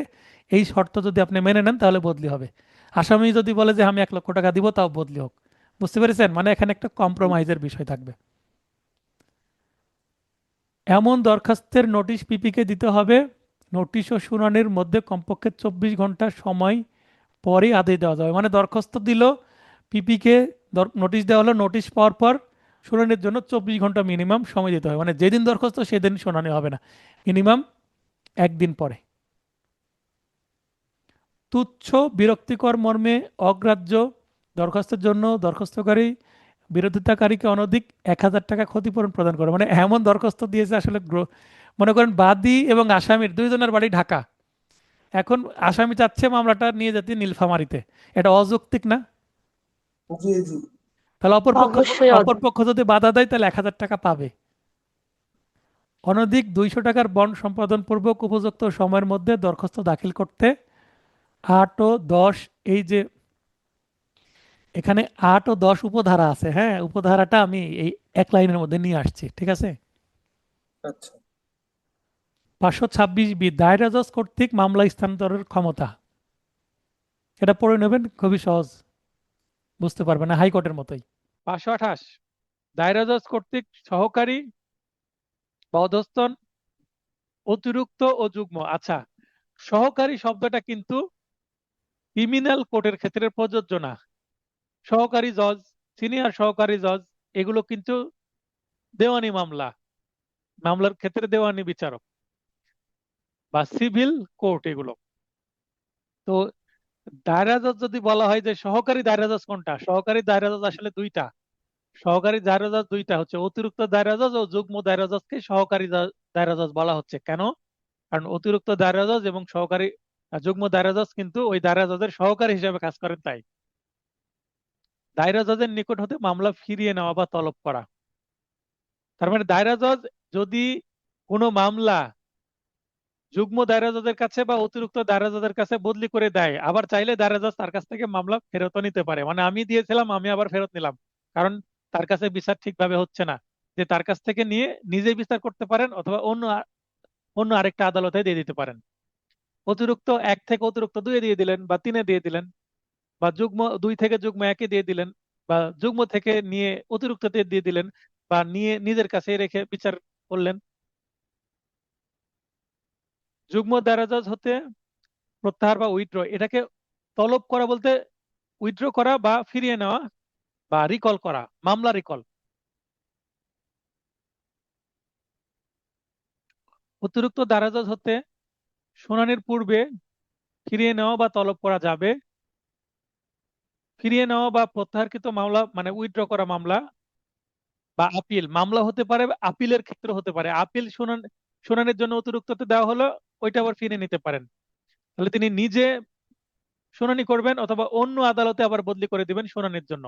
এই শর্ত যদি আপনি মেনে নেন তাহলে বদলি হবে। আসামি যদি বলে যে আমি 1 লক্ষ টাকা দিব তাও বদলি হোক। বুঝতে পেরেছেন? মানে এখানে একটা কম্প্রোমাইজের বিষয় থাকবে। এমন দরখাস্তের নোটিশ পিপিকে দিতে হবে নোটিশ ও শুনানির মধ্যে কমপক্ষে 24 ঘন্টা সময় পরই আদেশ দেওয়া যাবে। মানে দরখাস্ত দিল, পিপিকে নোটিশ দেওয়া হলো, নোটিশ পাওয়ার পর শুনানির জন্য 24 ঘন্টা মিনিমাম সময় দিতে হবে। মানে যেদিন দরখাস্ত সেদিন শুনানি হবে না, মিনিমাম একদিন পরে। তুচ্ছ বিরক্তিকর মর্মে অগ্রাহ্য দরখাস্তের জন্য দরখাস্তকারী বিরোধিতাকারীকে অনধিক 1,000 টাকা ক্ষতিপূরণ প্রদান করে। মানে এমন দরখাস্ত দিয়েছে আসলে মনে করেন বাদী এবং আসামির দুইজনের বাড়ি ঢাকা, এখন আসামি চাচ্ছে মামলাটা নিয়ে যেতে নীলফামারীতে, এটা অযৌক্তিক না? জি, জি। তাহলে অপরপক্ষ অবশ্যই অপরপক্ষ যদি বাধা দেয় তাহলে 1,000 টাকা পাবে। অনধিক 200 টাকার বন্ড সম্পাদন পূর্বক উপযুক্ত সময়ের মধ্যে দরখাস্ত দাখিল করতে 8 ও 10, এই যে এখানে 8 ও 10 উপধারা আছে, হ্যাঁ, উপধারাটা আমি এই এক লাইনের মধ্যে নিয়ে আসছি, ঠিক আছে? আচ্ছা, 526 বি, দায়রা জজ কর্তৃক মামলা স্থানান্তরের ক্ষমতা। এটা পড়ে নেবেন, খুবই সহজ, বুঝতে পারবেন না, হাইকোর্টের মতোই। 528, দায়রা জজ কর্তৃক সহকারী বা অধস্তন, অতিরিক্ত ও যুগ্ম। আচ্ছা, সহকারী শব্দটা কিন্তু ক্রিমিনাল কোর্টের ক্ষেত্রে প্রযোজ্য না। সহকারী জজ, সিনিয়র সহকারী জজ, এগুলো কিন্তু দেওয়ানি মামলার ক্ষেত্রে দেওয়ানি বিচারক বা সিভিল কোর্ট এগুলো। তো দায়রা জজ যদি বলা হয় যে সহকারী দায়রা জজ কোনটা, সহকারী দায়রা জজ আসলে দুইটা। সহকারী দায়রা জজ দুইটা হচ্ছে, অতিরিক্ত দায়রা জজ ও যুগ্ম দায়রা জজকে সহকারী দায়রা জজ বলা হচ্ছে। কেন? কারণ অতিরিক্ত দায়রা জজ এবং সহকারী যুগ্ম দায়রা জজ কিন্তু ওই দায়রা জজের সহকারী হিসেবে কাজ করেন। তাই দায়রা জজের নিকট হতে মামলা ফিরিয়ে নেওয়া বা তলব করা। তার মানে দায়রা জজ যদি কোনো মামলা যুগ্ম দায়রা জজের কাছে বা অতিরিক্ত দায়রা জজের কাছে বদলি করে দেয়, আবার চাইলে দায়রা জজ তার কাছ থেকে মামলা ফেরতও নিতে পারে। মানে আমি দিয়েছিলাম, আমি আবার ফেরত নিলাম, কারণ তার কাছে বিচার ঠিকভাবে হচ্ছে না, যে তার কাছ থেকে নিয়ে নিজে বিচার করতে পারেন অথবা অন্য আরেকটা আদালতে দিয়ে দিতে পারেন। অতিরিক্ত 1 থেকে অতিরিক্ত 2-এ দিয়ে দিলেন বা 3-এ দিয়ে দিলেন, বা যুগ্ম 2 থেকে যুগ্ম 1-এ দিয়ে দিলেন, বা যুগ্ম থেকে নিয়ে অতিরিক্ততে দিয়ে দিলেন, বা নিয়ে নিজের কাছে রেখে বিচার করলেন। যুগ্ম দায়রা জজ হতে প্রত্যাহার বা উইথড্র, এটাকে তলব করা বলতে উইথড্র করা বা ফিরিয়ে নেওয়া বা রিকল করা, মামলা রিকল। অতিরিক্ত দায়রা জজ হতে শুনানির পূর্বে ফিরিয়ে নেওয়া বা তলব করা যাবে। ফিরিয়ে নেওয়া বা প্রত্যাহারকৃত মামলা মানে উইথড্র করা মামলা বা আপিল মামলা হতে পারে, আপিলের ক্ষেত্রে হতে পারে। আপিল শুনানির জন্য অতিরিক্ততে দেওয়া হলো, ওইটা আবার ফিরিয়ে নিতে পারেন। তাহলে তিনি নিজে শুনানি করবেন অথবা অন্য আদালতে আবার বদলি করে দিবেন শুনানির জন্য,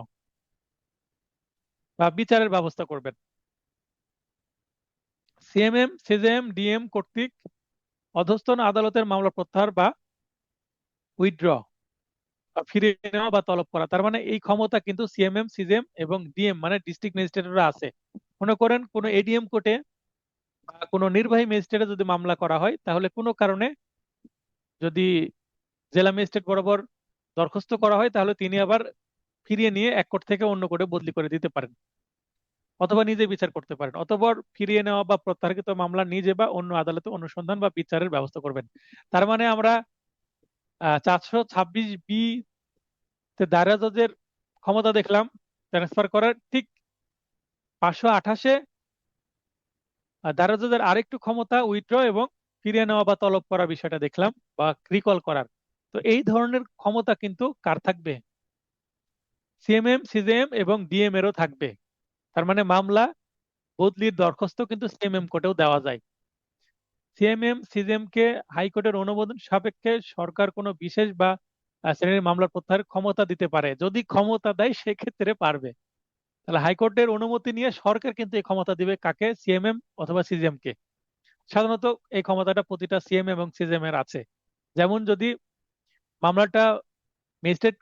বা বিচারের ব্যবস্থা করবেন। সিএমএম, সিজেএম, ডিএম কর্তৃক অধস্তন আদালতের মামলা প্রত্যাহার বা উইথড্র বা ফিরিয়ে নেওয়া বা তলব করা। তার মানে এই ক্ষমতা কিন্তু সিএমএম, সিজেএম এবং ডিএম মানে ডিস্ট্রিক্ট ম্যাজিস্ট্রেটরা আছে। মনে করেন কোনো এডিএম কোর্টে বা কোনো নির্বাহী ম্যাজিস্ট্রেটে যদি মামলা করা হয়, তাহলে কোনো কারণে যদি জেলা ম্যাজিস্ট্রেট বরাবর দরখাস্ত করা হয়, তাহলে তিনি আবার ফিরিয়ে নিয়ে এক কোর্ট থেকে অন্য কোর্টে বদলি করে দিতে পারেন, অথবা নিজে বিচার করতে পারেন, অথবা ফিরিয়ে নেওয়া বা প্রত্যাহারকৃত মামলা নিজে বা অন্য আদালতে অনুসন্ধান বা বিচারের ব্যবস্থা করবেন। তার মানে আমরা 426 বি তে দায়রা জজের ক্ষমতা দেখলাম ট্রান্সফার করার, ঠিক 528-এ দায়রা জজের আরেকটু ক্ষমতা উইথড্র এবং ফিরিয়ে নেওয়া বা তলব করার বিষয়টা দেখলাম, বা রিকল করার। তো এই ধরনের ক্ষমতা কিন্তু কার থাকবে? সিএমএম, সিজেএম এবং ডিএম এরও থাকবে। তার মানে মামলা বদলির দরখাস্ত কিন্তু সিএমএম কোর্টেও দেওয়া যায়। সিএমএম, সিজেএম কে হাইকোর্টের অনুমোদন সাপেক্ষে সরকার কোনো বিশেষ বা শ্রেণীর মামলা প্রত্যাহারের ক্ষমতা দিতে পারে। যদি ক্ষমতা দেয় সেক্ষেত্রে পারবে। তাহলে হাইকোর্টের অনুমতি নিয়ে সরকার কিন্তু এই ক্ষমতা দিবে কাকে? সিএমএম অথবা সিজেএম কে। সাধারণত এই ক্ষমতাটা প্রতিটা সিএম এবং সিজেএম এর আছে। যেমন যদি মামলাটা ম্যাজিস্ট্রেট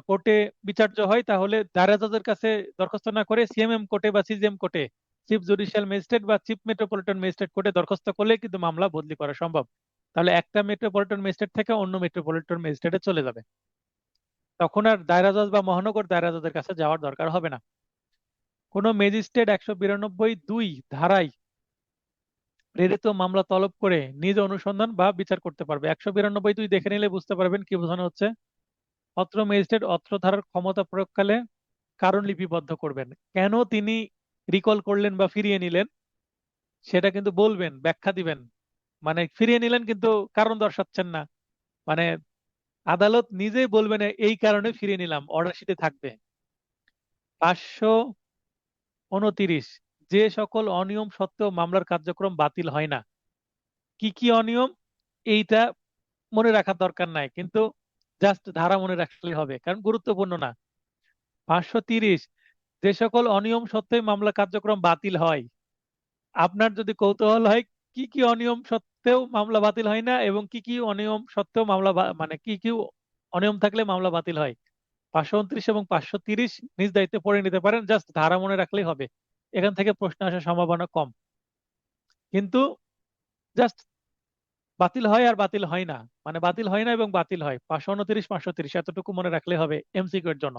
কোর্টে বিচার্য হয় তাহলে দায়রা জজের কাছে দরখাস্ত না করে সিএমএম কোর্টে বা সিজিএম কোর্টে চিফ জুডিশিয়াল ম্যাজিস্ট্রেট বা চিফ মেট্রোপলিটন ম্যাজিস্ট্রেট কোর্টে দরখাস্ত করলে কিন্তু মামলা বদলি করা সম্ভব। তাহলে একটা মেট্রোপলিটন ম্যাজিস্ট্রেট থেকে অন্য মেট্রোপলিটন ম্যাজিস্ট্রেটে চলে যাবে। তখন আর দায়রা জজ বা মহানগর দায়রা জজের কাছে যাওয়ার দরকার হবে না। কোনো ম্যাজিস্ট্রেট 192(2) ধারায় প্রেরিত মামলা তলব করে নিজ অনুসন্ধান বা বিচার করতে পারবে। 192(2) দেখে নিলে বুঝতে পারবেন কি বোঝানো হচ্ছে। অত্র ম্যাজিস্ট্রেট অত্র ধারার ক্ষমতা প্রয়োগকালে কারণ লিপিবদ্ধ করবেন। কেন তিনি রিকল করলেন বা ফিরিয়ে নিলেন সেটা কিন্তু বলবেন, ব্যাখ্যা দিবেন। মানে ফিরিয়ে নিলেন কিন্তু কারণ দর্শাচ্ছেন না, মানে আদালত নিজেই বলবেন এই কারণে ফিরিয়ে নিলাম, অর্ডার শিটে থাকবে। 529, যে সকল অনিয়ম সত্ত্বেও মামলার কার্যক্রম বাতিল হয় না। কি কি অনিয়ম এইটা মনে রাখার দরকার নাই, কিন্তু জাস্ট ধারা মনে রাখলেই হবে, কারণ গুরুত্বপূর্ণ না। 530, যে সকল অনিয়ম সত্ত্বেও মামলা কার্যক্রম বাতিল হয়। আপনার যদি কৌতূহল হয় কি কি অনিয়ম সত্ত্বেও মামলা বাতিল হয় না এবং কি কি অনিয়ম সত্ত্বেও মামলা মানে কি কি অনিয়ম থাকলে মামলা বাতিল হয়, 529 এবং 530 নিজ দায়িত্বে পড়ে নিতে পারেন, জাস্ট ধারা মনে রাখলেই হবে। এখান থেকে প্রশ্ন আসার সম্ভাবনা কম। কিন্তু জাস্ট বাতিল হয় আর বাতিল হয় না, মানে বাতিল হয় না এবং বাতিল হয়, 529, 530 এতটুকু মনে রাখলে হবে এমসিকিউ এর জন্য।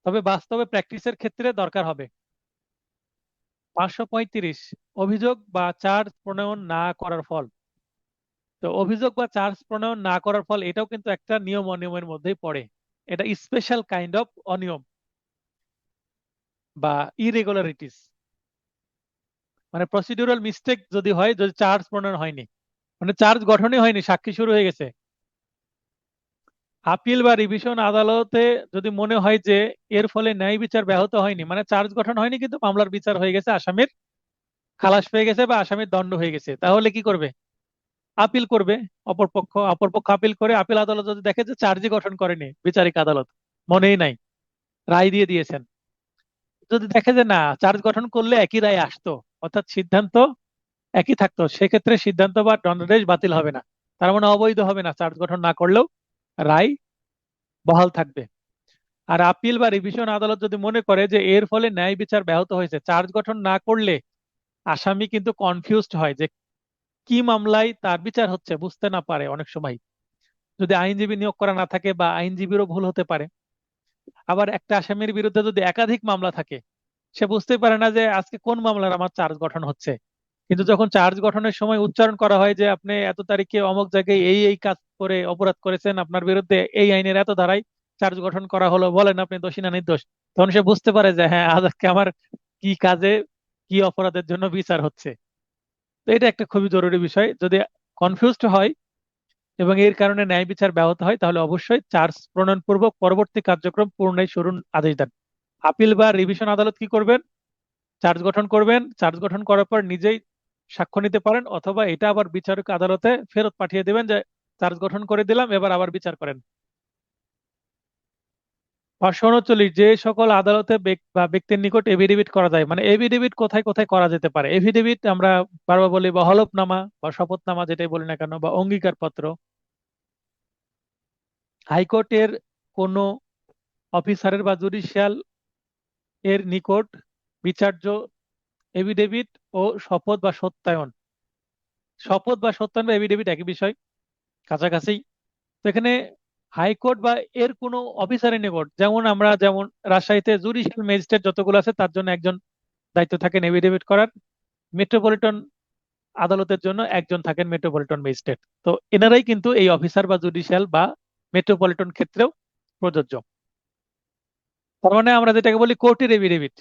তবে বাস্তবে প্র্যাকটিসের ক্ষেত্রে দরকার হবে। 535, অভিযোগ বা চার্জ প্রণয়ন না করার ফল। তো অভিযোগ বা চার্জ প্রণয়ন না করার ফল এটাও কিন্তু একটা নিয়ম অনিয়মের মধ্যেই পড়ে। এটা স্পেশাল কাইন্ড অফ অনিয়ম বা ইরেগুলারিটিস। মানে প্রসিডিউরাল মিস্টেক যদি হয়, যদি চার্জ প্রণয়ন হয়নি, মানে চার্জ গঠনই হয়নি, সাক্ষী শুরু হয়ে গেছে, আপিল বা রিভিশন আদালতে যদি মনে হয় যে এর ফলে ন্যায় বিচার ব্যাহত হয়নি, মানে চার্জ গঠন হয়নি কিন্তু মামলার বিচার হয়ে গেছে, আসামির খালাস পেয়ে গেছে বা আসামির দণ্ড হয়ে গেছে, তাহলে কি করবে? আপিল করবে। অপরপক্ষ আপিল করে আপিল আদালত যদি দেখে যে চার্জই গঠন করেনি বিচারিক আদালত, মনেই নাই, রায় দিয়ে দিয়েছেন, যদি দেখে যে না চার্জ গঠন করলে একই রায় আসতো, অর্থাৎ সিদ্ধান্ত একই থাকতো, সেক্ষেত্রে সিদ্ধান্ত বা দণ্ডাদেশ বাতিল হবে না। তার মানে অবৈধ হবে না, চার্জ গঠন না করলেও রায় বহাল থাকবে। আর আপিল বা রিভিশন আদালত যদি মনে করে যে এর ফলে ন্যায় বিচার ব্যাহত হয়েছে, চার্জ গঠন না করলে আসামি কিন্তু কনফিউজড হয় যে কি মামলায় তার বিচার হচ্ছে, বুঝতে না পারে অনেক সময়, যদি আইনজীবী নিয়োগ করা না থাকে বা আইনজীবীরও ভুল হতে পারে। আবার একটা আসামির বিরুদ্ধে যদি একাধিক মামলা থাকে, সে বুঝতে পারে না যে আজকে কোন মামলার আমার চার্জ গঠন হচ্ছে। কিন্তু যখন চার্জ গঠনের সময় উচ্চারণ করা হয় যে আপনি এত তারিখে অমুক জায়গায় এই এই কাজ করে অপরাধ করেছেন, আপনার বিরুদ্ধে এই আইনের এত ধারায় চার্জ গঠন করা হলো, বলেন আপনি দোষী না নির্দোষ, তখন সে বুঝতে পারে যে হ্যাঁ আজকে আমার কি কাজে কি অপরাধের জন্য বিচার হচ্ছে। তো এটা একটা খুবই জরুরি বিষয়। যদি কনফিউজড হয় এবং এর কারণে ন্যায় বিচার ব্যাহত হয় তাহলে অবশ্যই চার্জ প্রণয়নপূর্বক পরবর্তী কার্যক্রম পুনরায় শুরুর আদেশ দেন। আপিল বা রিভিশন আদালত কি করবেন? চার্জ গঠন করবেন, চার্জ গঠন করার পর নিজেই সাক্ষ্য নিতে পারেন, অথবা এটা আবার বিচারক আদালতে ফেরত পাঠিয়ে দেবেন যে চার্জ গঠন করে দিলাম, এবার আবার বিচার করেন। 539, যে সকল আদালতে বা ব্যক্তির নিকট এফিডেভিট করা যায়, মানে এফিডেভিট কোথায় কোথায় করা যেতে পারে। এফিডেভিট আমরা বারবার বলি বা হলফনামা বা শপথনামা যেটাই বলি না কেন, বা অঙ্গীকার পত্র। হাইকোর্টের কোনো অফিসারের বা জুডিশিয়াল এর নিকট বিচার্য এফিডেভিট ও শপথ বা সত্যায়ন। শপথ বা সত্যায়ন বা এফিডেভিট একই বিষয়, কাছাকাছি। তো এখানে হাইকোর্ট বা এর কোনো অফিসারের নিকট, যেমন রাজশাহীতে জুডিশিয়াল ম্যাজিস্ট্রেট যতগুলো আছে তার জন্য একজন দায়িত্ব থাকেন এফিডেভিট করার, মেট্রোপলিটন আদালতের জন্য একজন থাকেন মেট্রোপলিটন ম্যাজিস্ট্রেট। তো এনারাই কিন্তু এই অফিসার বা জুডিশিয়াল বা মেট্রোপলিটন ক্ষেত্রেও প্রযোজ্য। তার মানে আমরা যেটাকে বলি কোর্টের এফিডেভিট,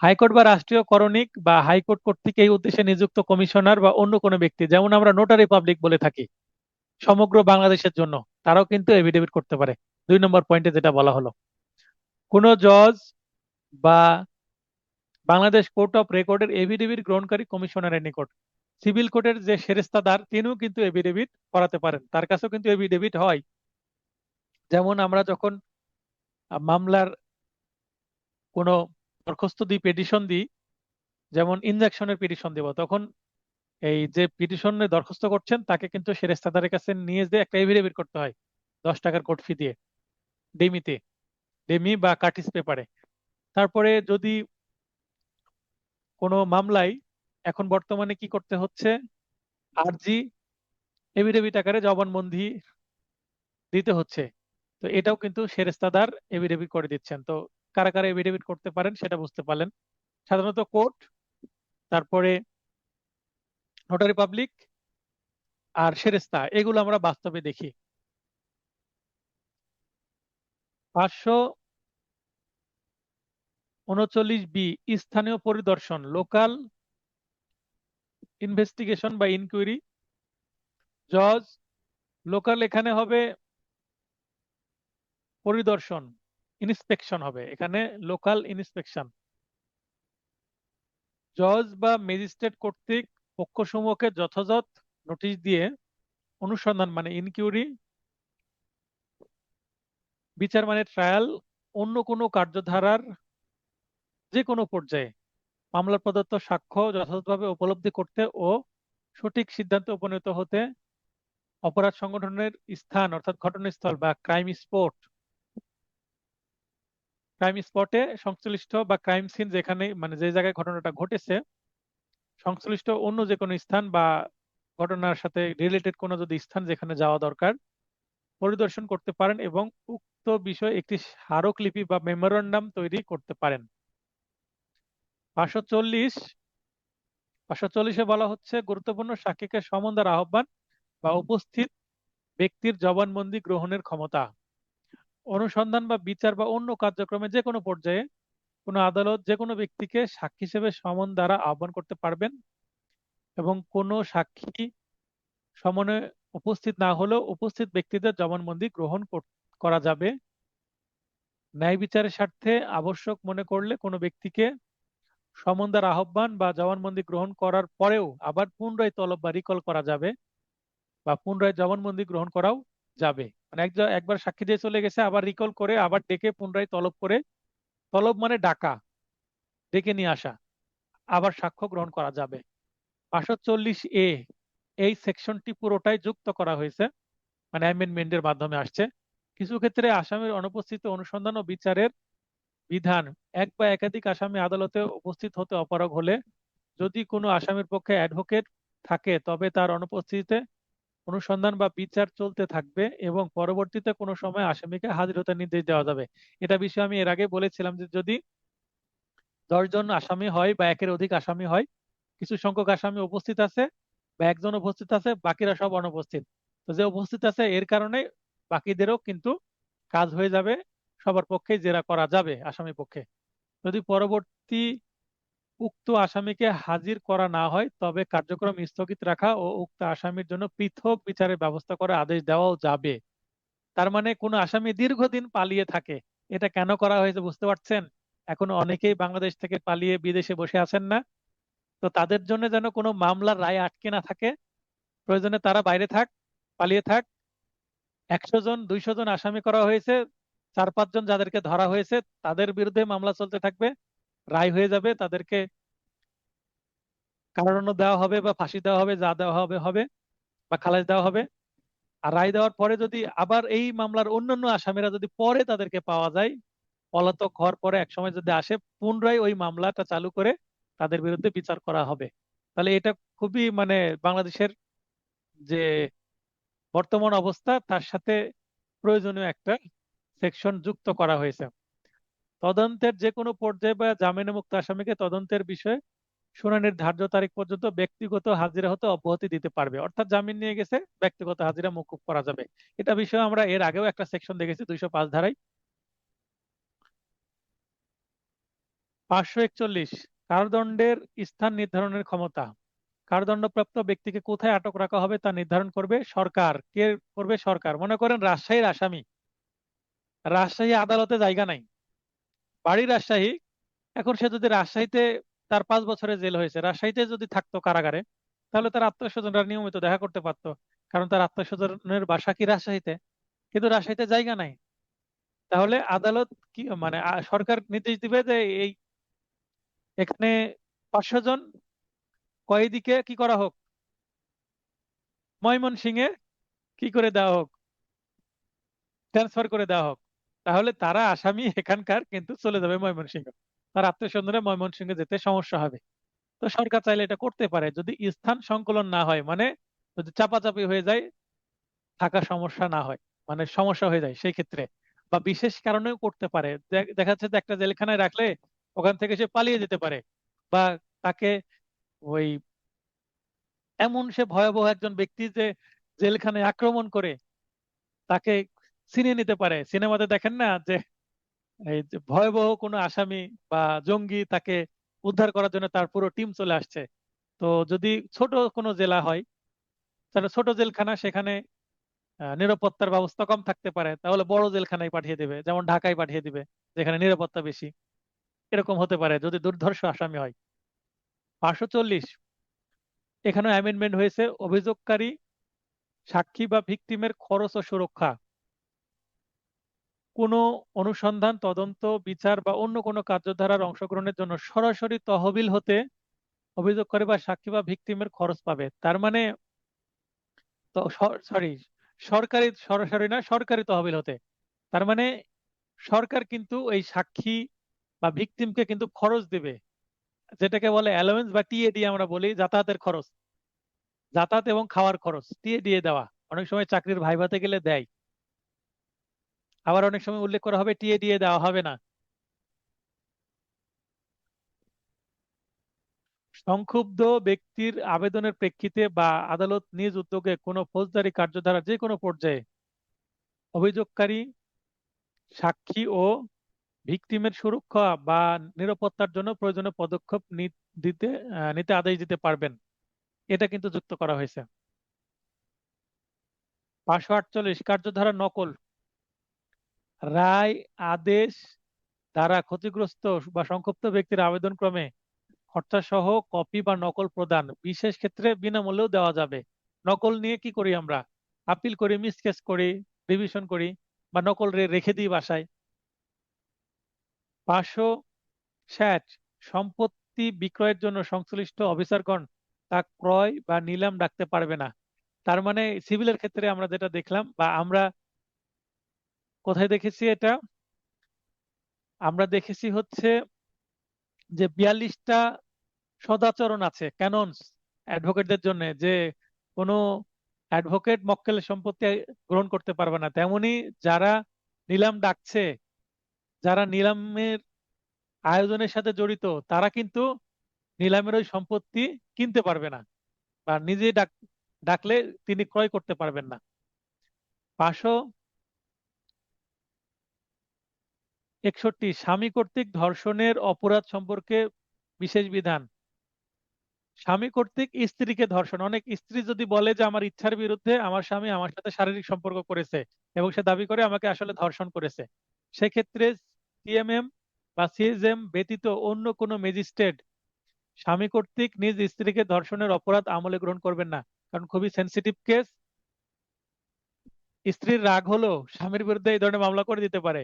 হাইকোর্ট বা রাষ্ট্রীয় করণিক বা হাইকোর্ট কর্তৃক এই উদ্দেশ্যে নিযুক্ত কমিশনার বা অন্য কোনো ব্যক্তি, যেমন আমরা নোটারি পাবলিক বলে থাকি সমগ্র বাংলাদেশের জন্য, তারাও কিন্তু এফিডেভিট করতে পারে। 2 নম্বর পয়েন্টে যেটা বলা হলো, কোন জজ বা বাংলাদেশ কোর্ট অফ রেকর্ডের এফিডেভিট গ্রহণকারী কমিশনারের নিকট সিভিল কোর্টের যে সেরেস্তাদার তিনিও কিন্তু এফিডেভিট করাতে পারেন, তার কাছেও কিন্তু এফিডেভিট হয়। যেমন আমরা যখন মামলার কোনো দরখাস্ত দিই, পিটিশন দিই, যেমন ইনজাকশনের পিটিশন দেব, তখন এই যে পিটিশনে দরখাস্ত করছেন তাকে কিন্তু সেরেস্তাদারের কাছে নিয়ে যেয়ে একটা এফিডেভিট করতে হয় 10 টাকার কোর্ট ফি দিয়ে, ডেমিতে, ডেমি বা কার্টিস পেপারে। তারপরে যদি কোনো মামলায় এখন বর্তমানে কি করতে হচ্ছে, আরজি এফিডেভিট আকারে জবানবন্দি দিতে হচ্ছে, তো এটাও কিন্তু সেরেস্তাদার এফিডেভিট করে দিচ্ছেন। তো কারা কারা এফিডেভিট করতে পারেন সেটা বুঝতে পারলেন। সাধারণত কোর্ট, তারপরে নোটারি পাবলিক আর সেরেস্তা, এগুলো আমরা বাস্তবে দেখি। 539 বি, স্থানীয় পরিদর্শন, লোকাল ইনভেস্টিগেশন বা ইনকোয়ারি। জজ লোকাল, এখানে হবে পরিদর্শন, ইন্সপেকশন হবে এখানে, লোকাল ইন্সপেকশন। জজ বা ম্যাজিস্ট্রেট কর্তৃক পক্ষসমূহকে যথাযথ নোটিশ দিয়ে অনুসন্ধান মানে ইনকোয়ারি, বিচার মানে ট্রায়াল, অন্য কোনো কার্যধারার যে কোনো পর্যায়ে মামলার প্রদত্ত সাক্ষ্য যথাযথভাবে উপলব্ধি করতে ও সঠিক সিদ্ধান্তে উপনীত হতে অপরাধ সংগঠনের স্থান অর্থাৎ ঘটনাস্থল বা ক্রাইম স্পটে সংশ্লিষ্ট বা ক্রাইম সিন, যেখানে মানে যে জায়গায় ঘটনাটা ঘটেছে, সংশ্লিষ্ট অন্য যে কোনো স্থান বা ঘটনার সাথে রিলেটেড কোনো যদি স্থান যেখানে যাওয়া দরকার পরিদর্শন করতে পারেন এবং উক্ত বিষয়ে একটি স্মারকলিপি বা মেমোরান্ডাম তৈরি করতে পারেন। 540 বলা হচ্ছে গুরুত্বপূর্ণ সাক্ষীকে সমন দ্বারা আহ্বান বা উপস্থিত ব্যক্তির জবানবন্দি গ্রহণের ক্ষমতা। অনুসন্ধান বা বিচার বা অন্য কার্যক্রমে যে কোনো পর্যায়ে কোনো আদালত যে কোনো ব্যক্তিকে সাক্ষী হিসেবে সমন দ্বারা আহ্বান করতে পারবেন এবং কোনো সাক্ষী সমনে উপস্থিত না হলেও উপস্থিত ব্যক্তিদের জবানবন্দি গ্রহণ করা যাবে। ন্যায় বিচারের স্বার্থে আবশ্যক মনে করলে কোনো ব্যক্তিকে সমন দ্বারা আহ্বান বা জবানবন্দি গ্রহণ করার পরেও আবার পুনরায় তলব বা রিকল করা যাবে বা পুনরায় জবানবন্দি গ্রহণ করাও যাবে। মানে একবার সাক্ষী দিয়ে চলে গেছে, আবার রিকল করে আবার ডেকে পুনরায় তলব করে, তলব মানে ডাকা, ডেকে নিয়ে আসা, আবার সাক্ষ্য গ্রহণ করা যাবে। 540 এই সেকশনটি পুরোটাই যুক্ত করা হয়েছে, মানে অ্যামেন্ডমেন্টের মাধ্যমে আসছে। কিছু ক্ষেত্রে আসামির অনুপস্থিত অনুসন্ধান ও বিচারের বিধান, এক বা একাধিক আসামি আদালতে উপস্থিত হতে অপারগ হলে যদি কোনো আসামির পক্ষে অ্যাডভোকেট থাকে তবে তার অনুপস্থিতিতে অনুসন্ধান বা বিচার চলতে থাকবে এবং পরবর্তীতে কোনো সময় আসামিকে হাজির হতে নির্দেশ দেওয়া যাবে। এটা বিষয়ে আমি এর আগে বলেছিলাম যে যদি 10 জন আসামি হয় বা একের অধিক আসামি হয়, কিছু সংখ্যক আসামি উপস্থিত আছে বা একজন উপস্থিত আছে, বাকিরা সব অনুপস্থিত, তো যে উপস্থিত আছে এর কারণে বাকিদেরও কিন্তু কাজ হয়ে যাবে, সবার পক্ষে জেরা করা যাবে আসামি পক্ষে। যদি পরবর্তী উক্ত আসামিকে হাজির করা না হয় তবে কার্যক্রম স্থগিত রাখা ও উক্ত আসামির জন্য পৃথক বিচারের ব্যবস্থা করে আদেশ দেওয়াও যাবে। তার মানে কোনো আসামি দীর্ঘদিন পালিয়ে থাকে, এটা কেন করা হয়েছে বুঝতে পারছেন? এখন অনেকেই বাংলাদেশ থেকে পালিয়ে বিদেশে বসে আছেন না, তো তাদের জন্য যেন কোনো মামলার রায় আটকে না থাকে, প্রয়োজনে তারা বাইরে থাক, পালিয়ে থাক। 100 জন 200 জন আসামি করা হয়েছে, 4-5 জন যাদেরকে ধরা হয়েছে তাদের বিরুদ্ধে মামলা চলতে থাকবে, রায় হয়ে যাবে, তাদেরকে কারাদণ্ড দেওয়া হবে বা ফাঁসি দেওয়া হবে, যা দেওয়া হবে হবে, বা খালাস দেওয়া হবে। আর রায় দেওয়ার পরে যদি আবার এই মামলার অন্যান্য আসামিরা যদি পরে তাদেরকে পাওয়া যায়, পলাতক হওয়ার পরে একসময় যদি আসে, পুনরায় ওই মামলাটা চালু করে তাদের বিরুদ্ধে বিচার করা হবে। তাহলে এটা খুবই মানে বাংলাদেশের যে বর্তমান অবস্থা তার সাথে প্রয়োজনীয় একটা সেকশন যুক্ত করা হয়েছে। তদন্তের যে কোনো পর্যায়ে বা জামিনে মুক্ত আসামিকে তদন্তের বিষয়ে শুনানির ধার্য তারিখ পর্যন্ত ব্যক্তিগত হাজিরা হতে অব্যাহতি দিতে পারবে, অর্থাৎ জামিন নিয়ে গেছে ব্যক্তিগত হাজিরা মওকুফ করা যাবে। এটা বিষয়ে আমরা এর আগেও একটা সেকশন দেখেছি 205 ধারায়। 541 কারাদণ্ডের স্থান নির্ধারণের ক্ষমতা। কারাদণ্ডপ্রাপ্ত ব্যক্তিকে কোথায় আটক রাখা হবে তা নির্ধারণ করবে সরকার। কে করবে? সরকার। মনে করেন রাজশাহীর আসামি, রাজশাহী আদালতে জায়গা নাই, বাড়ি রাজশাহী। এখন সে যদি রাজশাহীতে, তার 5 বছরের জেল হয়েছে, রাজশাহীতে যদি থাকতো কারাগারে, তাহলে তার আত্মীয় স্বজনরা নিয়মিত দেখা করতে পারতো, কারণ তার আত্মীয় স্বজনের বাসা কি রাজশাহীতে। কিন্তু রাজশাহীতে জায়গা নাই। তাহলে আদালত কি মানে সরকার নির্দেশ দিবে যে এই এখানে 500 জন কয়েদিকে কি করা হোক, ময়মনসিংহে কি করে দেওয়া হোক, ট্রান্সফার করে দেওয়া হোক। তাহলে তারা আসামি এখানকার, কিন্তু চলে যাবে ময়মনসিংহ, তার আত্মীয় স্বজনরা ময়মনসিংহে যেতে সমস্যা হবে। তো সরকার চাইলে এটা করতে পারে, যদি স্থান সংকুলন না হয়, মানে যদি চাপাচাপি হয়ে যায়, থাকা সমস্যা না হয়, মানে সমস্যা হয়ে যায় সেই ক্ষেত্রে, বা বিশেষ কারণেও করতে পারে। দেখা যাচ্ছে যে একটা জেলখানায় রাখলে ওখান থেকে সে পালিয়ে যেতে পারে, বা তাকে ওই এমন সে ভয়াবহ একজন ব্যক্তি যে জেলখানায় আক্রমণ করে তাকে ছিনিয়ে নিতে পারে। সিনেমাতে দেখেন না যে এই যে ভয়াবহ কোনো আসামি বা জঙ্গি, তাকে উদ্ধার করার জন্য তার পুরো টিম চলে আসছে। তো যদি ছোট কোনো জেলা হয়, তাহলে ছোট জেলখানা, সেখানে নিরাপত্তার ব্যবস্থা কম থাকতে পারে, তাহলে বড় জেলখানায় পাঠিয়ে দেবে, যেমন ঢাকায় পাঠিয়ে দিবে, যেখানে নিরাপত্তা বেশি। এরকম হতে পারে যদি দুর্ধর্ষ আসামি হয়। 540, এখানে অ্যামেন্ডমেন্ট হয়েছে, অভিযোগকারী, সাক্ষী বা ভিকটিমের খরচ ও সুরক্ষা কোনো অনুসন্ধান, তদন্ত, বিচার বা অন্য কোনো কার্যধারার অংশগ্রহণের জন্য সরাসরি তহবিল হতে অভিযোগকারী বা সাক্ষী বা ভিকটিমের খরচ পাবে। তার মানে, তো সরি, সরকারি, সরাসরি না, সরকারি তহবিল হতে। তার মানে সরকার কিন্তু এই সাক্ষী বা ভিকটিমকে কিন্তু খরচ দিবে, যেটাকে বলে অ্যালাউয়েন্স বা টিএডি আমরা বলি, যাতায়াতের খরচ, যাতায়াত এবং খাওয়ার খরচ টিএডিএ দেওয়া। অনেক সময় চাকরির ভাইভাতে গেলে দেয়, আবার অনেক সময় উল্লেখ করা হবে টিএডিএ দেওয়া হবে না। সংক্ষুব্ধ ব্যক্তির আবেদনের প্রেক্ষিতে বা আদালত নিজ উদ্যোগে কোনো ফৌজদারি কার্যধারা যে কোনো পর্যায়ে অভিযোগকারী, সাক্ষী ও ভিকটিমের সুরক্ষা বা নিরাপত্তার জন্য প্রয়োজনীয় পদক্ষেপ নিতে আদেশ দিতে পারবেন। এটা কিন্তু যুক্ত করা হয়েছে। 548, কার্যধারা নকল, রায়, আদেশ দ্বারা ক্ষতিগ্রস্ত বা সংক্ষুব্ধ ব্যক্তির আবেদন ক্রমে খরচাসহ কপি বা নকল প্রদান, বিশেষ ক্ষেত্রে বিনামূল্যেও দেওয়া যাবে। নকল নিয়ে কি করি আমরা? আপিল করি, মিসকেস করি, রিভিশন করি, বা নকল রেখে দিই বাসায়। 560, সম্পত্তি বিক্রয়ের জন্য সংশ্লিষ্ট অফিসারগণ তা ক্রয় বা নিলাম ডাকতে পারবে না। তার মানে সিভিলের ক্ষেত্রে আমরা যেটা দেখলাম, বা আমরা কোথায় দেখেছি এটা, আমরা দেখেছি হচ্ছে যে 42টা সদাচরণ আছে, ক্যাননস, অ্যাডভোকেটদের জন্য, যে কোনো অ্যাডভোকেট মক্কেলের সম্পত্তি গ্রহণ করতে পারবে না। তেমনি যারা নিলাম ডাকছে, যারা নিলামের আয়োজনের সাথে জড়িত, তারা কিন্তু নিলামের ওই সম্পত্তি কিনতে পারবে না, বা নিজে ডাকলে তিনি ক্রয় করতে পারবেন না। 561, স্বামী কর্তৃক ধর্ষণের অপরাধ সম্পর্কে বিশেষ বিধান। স্বামী কর্তৃক স্ত্রীকে ধর্ষণ, অনেক স্ত্রী যদি বলে যে আমার ইচ্ছার বিরুদ্ধে আমার স্বামী আমার সাথে শারীরিক সম্পর্ক করেছে এবং সে দাবি করে আমাকে আসলে ধর্ষণ করেছে, সেক্ষেত্রে সিএমএম বা সিএসএম ব্যতীত অন্য কোনো ম্যাজিস্ট্রেট স্বামী কর্তৃক নিজ স্ত্রীকে ধর্ষণের অপরাধ আমলে গ্রহণ করবেন না, কারণ খুবই সেনসিটিভ কেস। স্ত্রীর রাগ হলো স্বামীর বিরুদ্ধে এই ধরনের মামলা করে দিতে পারে।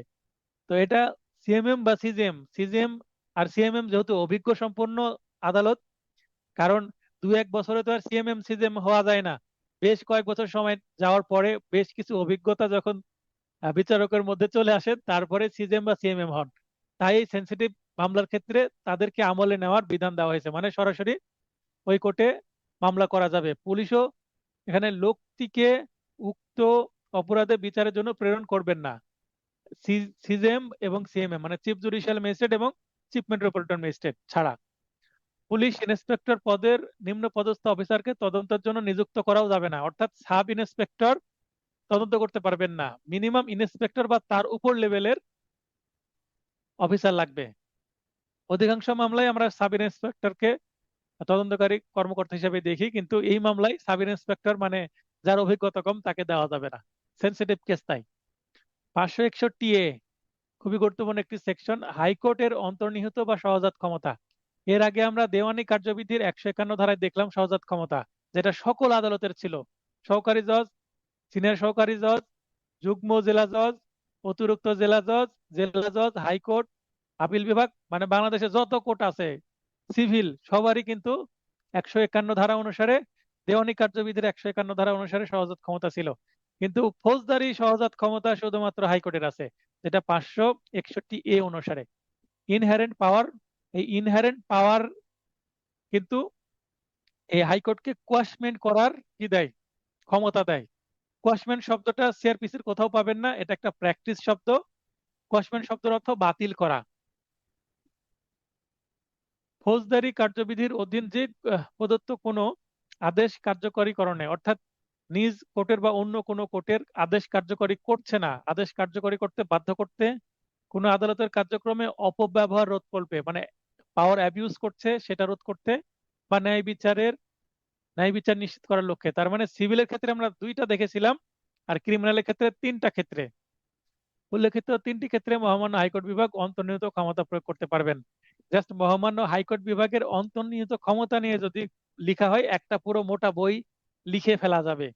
তো এটা সিএমএম বা সিজিএম, সিজিএম আর সিএমএম যেহেতু অভিজ্ঞ সম্পন্ন আদালত, কারণ 2-1 বছরে তো আর সিএমএম সিজিএম হওয়া যায় না, বেশ কয়েক বছর সময় যাওয়ার পরে বেশ কিছু অভিজ্ঞতা যখন বিচারকের মধ্যে চলে আসে, তারপরে সিজিএম বা সিএমএম হন। তাই এই সেনসিটিভ মামলার ক্ষেত্রে তাদেরকে আমলে নেওয়ার বিধান দেওয়া হয়েছে, মানে সরাসরি ওই কোর্টে মামলা করা যাবে। পুলিশও এখানে লোকটিকে উক্ত অপরাধে বিচারের জন্য প্রেরণ করবেন না। সিজেএম এবং সিএমএম মানে চিফ জুডিশিয়াল ম্যাজিস্ট্রেট এবং চিফ মেট্রোপলিটন ম্যাজিস্ট্রেট ছাড়া পুলিশ ইন্সপেক্টর পদের নিম্ন পদস্থ অফিসারকে তদন্তের জন্য নিযুক্ত করাও যাবে না। অর্থাৎ সাব ইন্সপেক্টর তদন্ত করতে পারবেন না, মিনিমাম ইন্সপেক্টর বা তার উপর লেভেলের অফিসার লাগবে। অধিকাংশ মামলায় আমরা সাব ইন্সপেক্টরকে তদন্তকারী কর্মকর্তা হিসেবে দেখি, কিন্তু এই মামলায় সাব ইন্সপেক্টর মানে যার অভিজ্ঞতা কম তাকে দেওয়া যাবে না, সেনসিটিভ কেস তাই। 561A খুবই গুরুত্বপূর্ণ একটি সেকশন, হাইকোর্টের অন্তর্নিহিত বা সহজাত ক্ষমতা। এর আগে আমরা দেওয়ানি কার্যবিধির 151 ধারায় দেখলাম সহজাত ক্ষমতা, যেটা সকল আদালতের ছিল। সহকারী জজ, সিনিয়র সহকারী জজ, যুগ্ম জেলা জজ, অতিরিক্ত জেলা জজ, হাইকোর্ট, আপিল বিভাগ, মানে বাংলাদেশে যত কোর্ট আছে সিভিল সবারই কিন্তু 151 ধারা অনুসারে, দেওয়ানি কার্যবিধির 151 ধারা অনুসারে সহজাত ক্ষমতা ছিল। কিন্তু ফৌজদারি সহজাত ক্ষমতা শুধুমাত্র হাইকোর্টের আছে, যেটা 561A অনুসারে। ইনহেরেন্ট পাওয়ার, এই ইনহেরেন্ট পাওয়ার কিন্তু এই হাইকোর্টকে কোয়াশমেন্ট করার কি দেয়, ক্ষমতা দেয়। কোয়াশমেন্ট শব্দটা সিআরপিসির কোথাও পাবেন না, এটা একটা প্র্যাকটিস শব্দ। কোয়াশমেন্ট শব্দের অর্থ বাতিল করা। ফৌজদারি কার্যবিধির অধীন যে প্রদত্ত কোনো আদেশ কার্যকরীকরণে, অর্থাৎ নিজ কোর্টের বা অন্য কোনো কোর্টের আদেশ কার্যকরী করছে না, আদেশ কার্যকরী করতে বাধ্য করতে, কোনো আদালতের কার্যক্রমে অপব্যবহার রোধ করবে, মানে পাওয়ার অ্যাবিউজ করছে সেটা রোধ করতে, বা ন্যায় বিচার নিশ্চিত করার লক্ষ্যে। তার মানে সিভিলের ক্ষেত্রে আমরা 2টা দেখেছিলাম, আর ক্রিমিনালের ক্ষেত্রে 3টা ক্ষেত্রে। উল্লেখিত 3টি ক্ষেত্রে মহামান্য হাইকোর্ট বিভাগ অন্তর্নিহিত ক্ষমতা প্রয়োগ করতে পারবেন। জাস্ট মহামান্য হাইকোর্ট বিভাগের অন্তর্নিহিত ক্ষমতা নিয়ে যদি লেখা হয়, একটা পুরো মোটা বই লিখে ফেলা যাবে।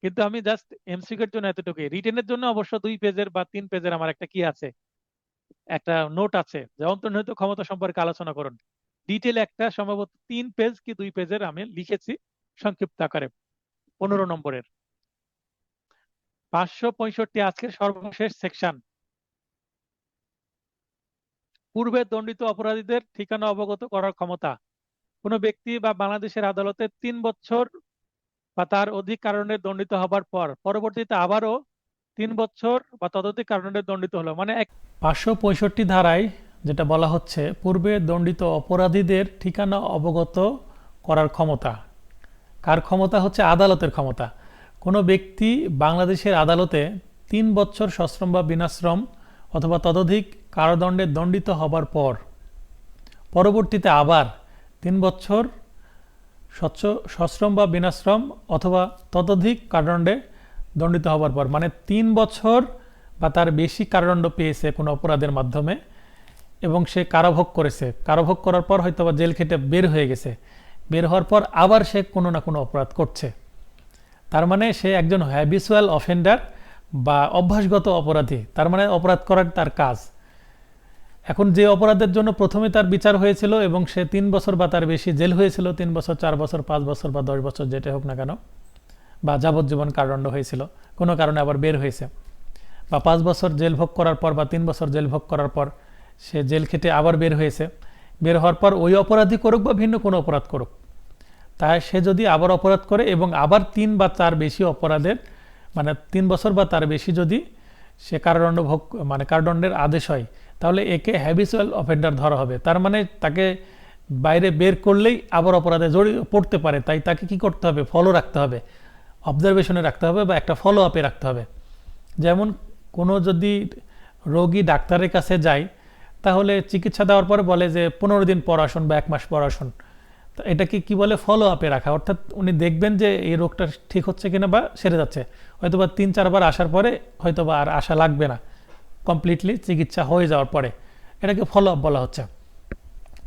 কিন্তু আমি জাস্ট এমসিকিউ এর জন্য এতটুকুই। রিটেনের জন্য অবশ্য 2 পেজের বা 3 পেজের আমার একটা কি আছে, একটা নোট আছে যে অন্তর্নিহিত ক্ষমতা সম্পর্কে আলোচনা করুন। ডিটেল একটা সম্ভবত 3 পেজ কি 2 পেজের আমি লিখেছি সংক্ষিপ্ত আকারে, 15 নম্বরের। 565 আজকের সর্বশেষ সেকশন, পূর্বে দণ্ডিত অপরাধীদের ঠিকানা অবগত করার ক্ষমতা। কোনো ব্যক্তি বা বাংলাদেশের আদালতে 3 বছর বা তার অধিক কারণে দণ্ডিত হবার পর পরবর্তীতে আবারও 3 বছর বা ততোধিক কারণে দণ্ডিত হলো, মানে 565 ধারায় যেটা বলা হচ্ছে, পূর্বে দণ্ডিত অপরাধীদের ঠিকানা অবগত করার ক্ষমতা। কার ক্ষমতা? হচ্ছে আদালতের ক্ষমতা। কোনো ব্যক্তি বাংলাদেশের আদালতে 3 বছর সশ্রম বা বিনাশ্রম অথবা ততোধিক কারাদণ্ডে দণ্ডিত হবার পর পরবর্তীতে আবার 3 বছর সশ্রম বা বিনাশ্রম অথবা ততোধিক কারাদণ্ডে দণ্ডিত হবার পর, মানে 3 বছর বা তার বেশি কারাদণ্ড পেয়েছে কোনো অপরাধের মাধ্যমে এবং সে কারাভোগ করেছে, কারাভোগ করার পর হয়তো বা জেল খেটে বের হয়ে গেছে, বের হওয়ার পর আবার সে কোনো না কোনো অপরাধ করছে। তার মানে সে একজন হ্যাবিচুয়াল অফেন্ডার বা অভ্যাসগত অপরাধী, তার মানে অপরাধ করার তার কাজ। এখন যে অপরাধের জন্য প্রথমে তার বিচার হয়েছিল এবং সে 3 বছর বা তার বেশি জেল হয়েছিল, 3 বছর, 4 বছর, 5 বছর বা 10 বছর, যেটা হোক না কেন, বা যাবজ্জীবন কারাদণ্ড হয়েছিল, কোনো কারণে আবার বের হয়েছে, বা 5 বছর জেল ভোগ করার পর বা 3 বছর জেল ভোগ করার পর সে জেল খেটে আবার বের হয়েছে, বের হওয়ার পর ওই অপরাধী করুক বা ভিন্ন কোনো অপরাধ করুক, তাই সে যদি আবার অপরাধ করে এবং আবার 3 বা তার বেশি অপরাধের, মানে 3 বছর বা তার বেশি যদি সে কারাদণ্ড ভোগ, মানে কারাদণ্ডের আদেশ হয়, তাহলে একে হ্যাবিচুয়াল অফেন্ডার ধরা হবে। তার মানে তাকে বাইরে বের করলেই আবার অপরাধে জড়িয়ে পড়তে পারে, তাই তাকে কি করতে হবে? ফলো রাখতে হবে, অবজারভেশনে রাখতে হবে বা একটা ফলো আপে রাখতে হবে। যেমন কোনো যদি রোগী ডাক্তারের কাছে যায়, তাহলে চিকিৎসা দেওয়ার পরে বলে যে 15 দিন পর আসুন বা 1 মাস পর আসুন, তো এটাকে কি বলে? ফলো আপে রাখা। অর্থাৎ উনি দেখবেন যে এই রোগটা ঠিক হচ্ছে কিনা বা সেরে যাচ্ছে। হয়তোবা 3-4 বার আসার পরে হয়তোবা আর আসা লাগবে না, কমপ্লিটলি চিকিৎসা হয়ে যাওয়ার পরে, এটাকে ফলো আপ বলা হচ্ছে।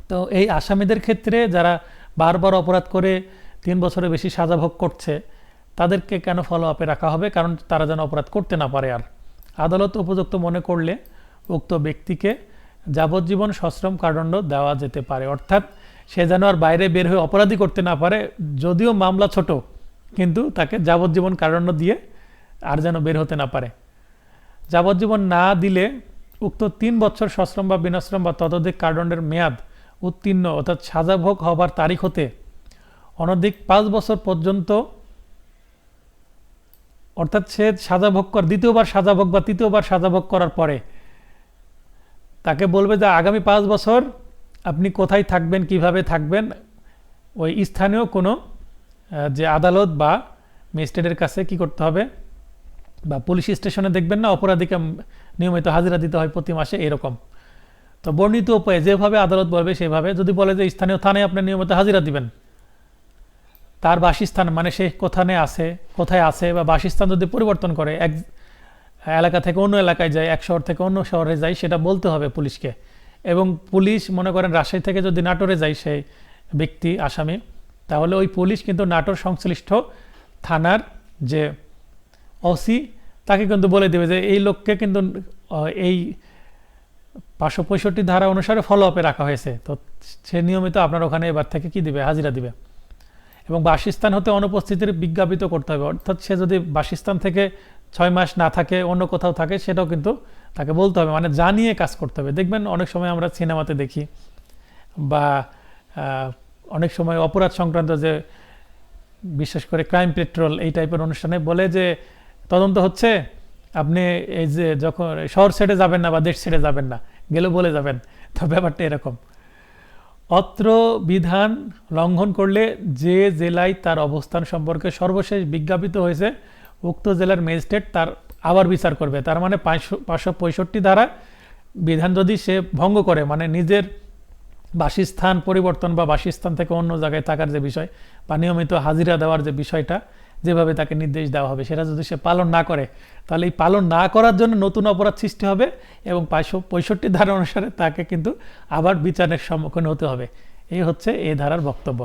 তো এই আসামিদের ক্ষেত্রে যারা বারবার অপরাধ করে 3 বছরের বেশি সাজা ভোগ করছে, তাদেরকে কেন ফলো আপে রাখা হবে? কারণ তারা যেন অপরাধ করতে না পারে। আর আদালত উপযুক্ত মনে করলে উক্ত ব্যক্তিকে যাবজ্জীবন সশ্রম কারাদণ্ড দেওয়া যেতে পারে। অর্থাৎ সে যেন আর বাইরে বের হয়ে অপরাধী করতে না পারে, যদিও মামলা ছোট, কিন্তু তাকে যাবজ্জীবন কারাদণ্ড দিয়ে আর যেন বের হতে না পারে। যাবজ্জীবন না দিলে উক্ত 3 বছর সশ্রম বা বিনাশ্রম বা ততোধিক কারাদণ্ডের মেয়াদ উত্তীর্ণ, অর্থাৎ সাজা ভোগ হবার তারিখ হতে অনধিক 5 বছর পর্যন্ত, অর্থাৎ সে সাজা ভোগ দ্বিতীয়বার সাজা ভোগ বা তৃতীয়বার সাজা ভোগ করার পরে তাকে বলবে যে আগামী 5 বছর আপনি কোথায় থাকবেন, কিভাবে থাকবেন, ওই স্থানীয় কোনো যে আদালত বা ম্যাজিস্ট্রেটের কাছে কি করতে হবে, বা পুলিশ স্টেশনে দেখবেন না অপরাধীকে নিয়মিত হাজিরা দিতে হয় প্রতি মাসে, এরকম। তো বর্ণিত উপায়ে যেভাবে আদালত বলবে সেভাবে, যদি বলে যে স্থানীয় থানায় আপনি নিয়মিত হাজিরা দিবেন, তার বাসস্থান, মানে সে কোথায় আছে বা বাসস্থান যদি পরিবর্তন করে, এলাকা থেকে অন্য এলাকায় যায়, এক শহর থেকে অন্য শহরে যায়, সেটা বলতে হবে পুলিশকে। এবং পুলিশ মনে করেন রাজশাহী থেকে যদি নাটোরে যায় সেই ব্যক্তি আসামি, তাহলে ওই পুলিশ কিন্তু নাটোর সংশ্লিষ্ট থানার যে ওসি তাকে কিন্তু বলে দেবে যে এই লোককে কিন্তু এই 565 ধারা অনুসারে ফলো আপে রাখা হয়েছে, তো সে নিয়মিত আপনার ওখানে এবার থেকে কি দিবে, হাজিরা দিবে। এবং বাসস্থান হতে অনুপস্থিতির বিজ্ঞাপিত করতে হবে, অর্থাৎ সে যদি বাসস্থান থেকে 6 মাস না থাকে, অন্য কোথাও থাকে, সেটাও কিন্তু তাকে বলতে হবে, মানে জানিয়ে কাজ করতে হবে। দেখবেন অনেক সময় আমরা সিনেমাতে দেখি বা অনেক সময় অপরাধ সংক্রান্ত যে বিশেষ করে ক্রাইম পেট্রোল এই টাইপের অনুষ্ঠানে বলে যে তদন্ত হচ্ছে, আপনি এই যে যখন শহর ছেড়ে যাবেন না বা দেশ ছেড়ে যাবেন না, গেলে বলে যাবেন। তো ব্যাপারটা এরকম। অত্র বিধান লঙ্ঘন করলে যে জেলায় তার অবস্থান সম্পর্কে সর্বশেষ বিজ্ঞাপিত হয়েছে, উক্ত জেলার ম্যাজিস্ট্রেট তার আবার বিচার করবে। তার মানে 565 ধারা বিধান যদি সে ভঙ্গ করে, মানে নিজের বাসস্থান পরিবর্তন বা বাসস্থান থেকে অন্য জায়গায় থাকার যে বিষয় বা নিয়মিত হাজিরা দেওয়ার যে বিষয়টা, যেভাবে তাকে নির্দেশ দেওয়া হবে, সেটা যদি সে পালন না করে, তাহলে এই পালন না করার জন্য নতুন অপরাধ সৃষ্টি হবে এবং 565 ধারা অনুসারে তাকে কিন্তু আবার বিচারের সম্মুখীন হতে হবে। এই হচ্ছে এই ধারার বক্তব্য।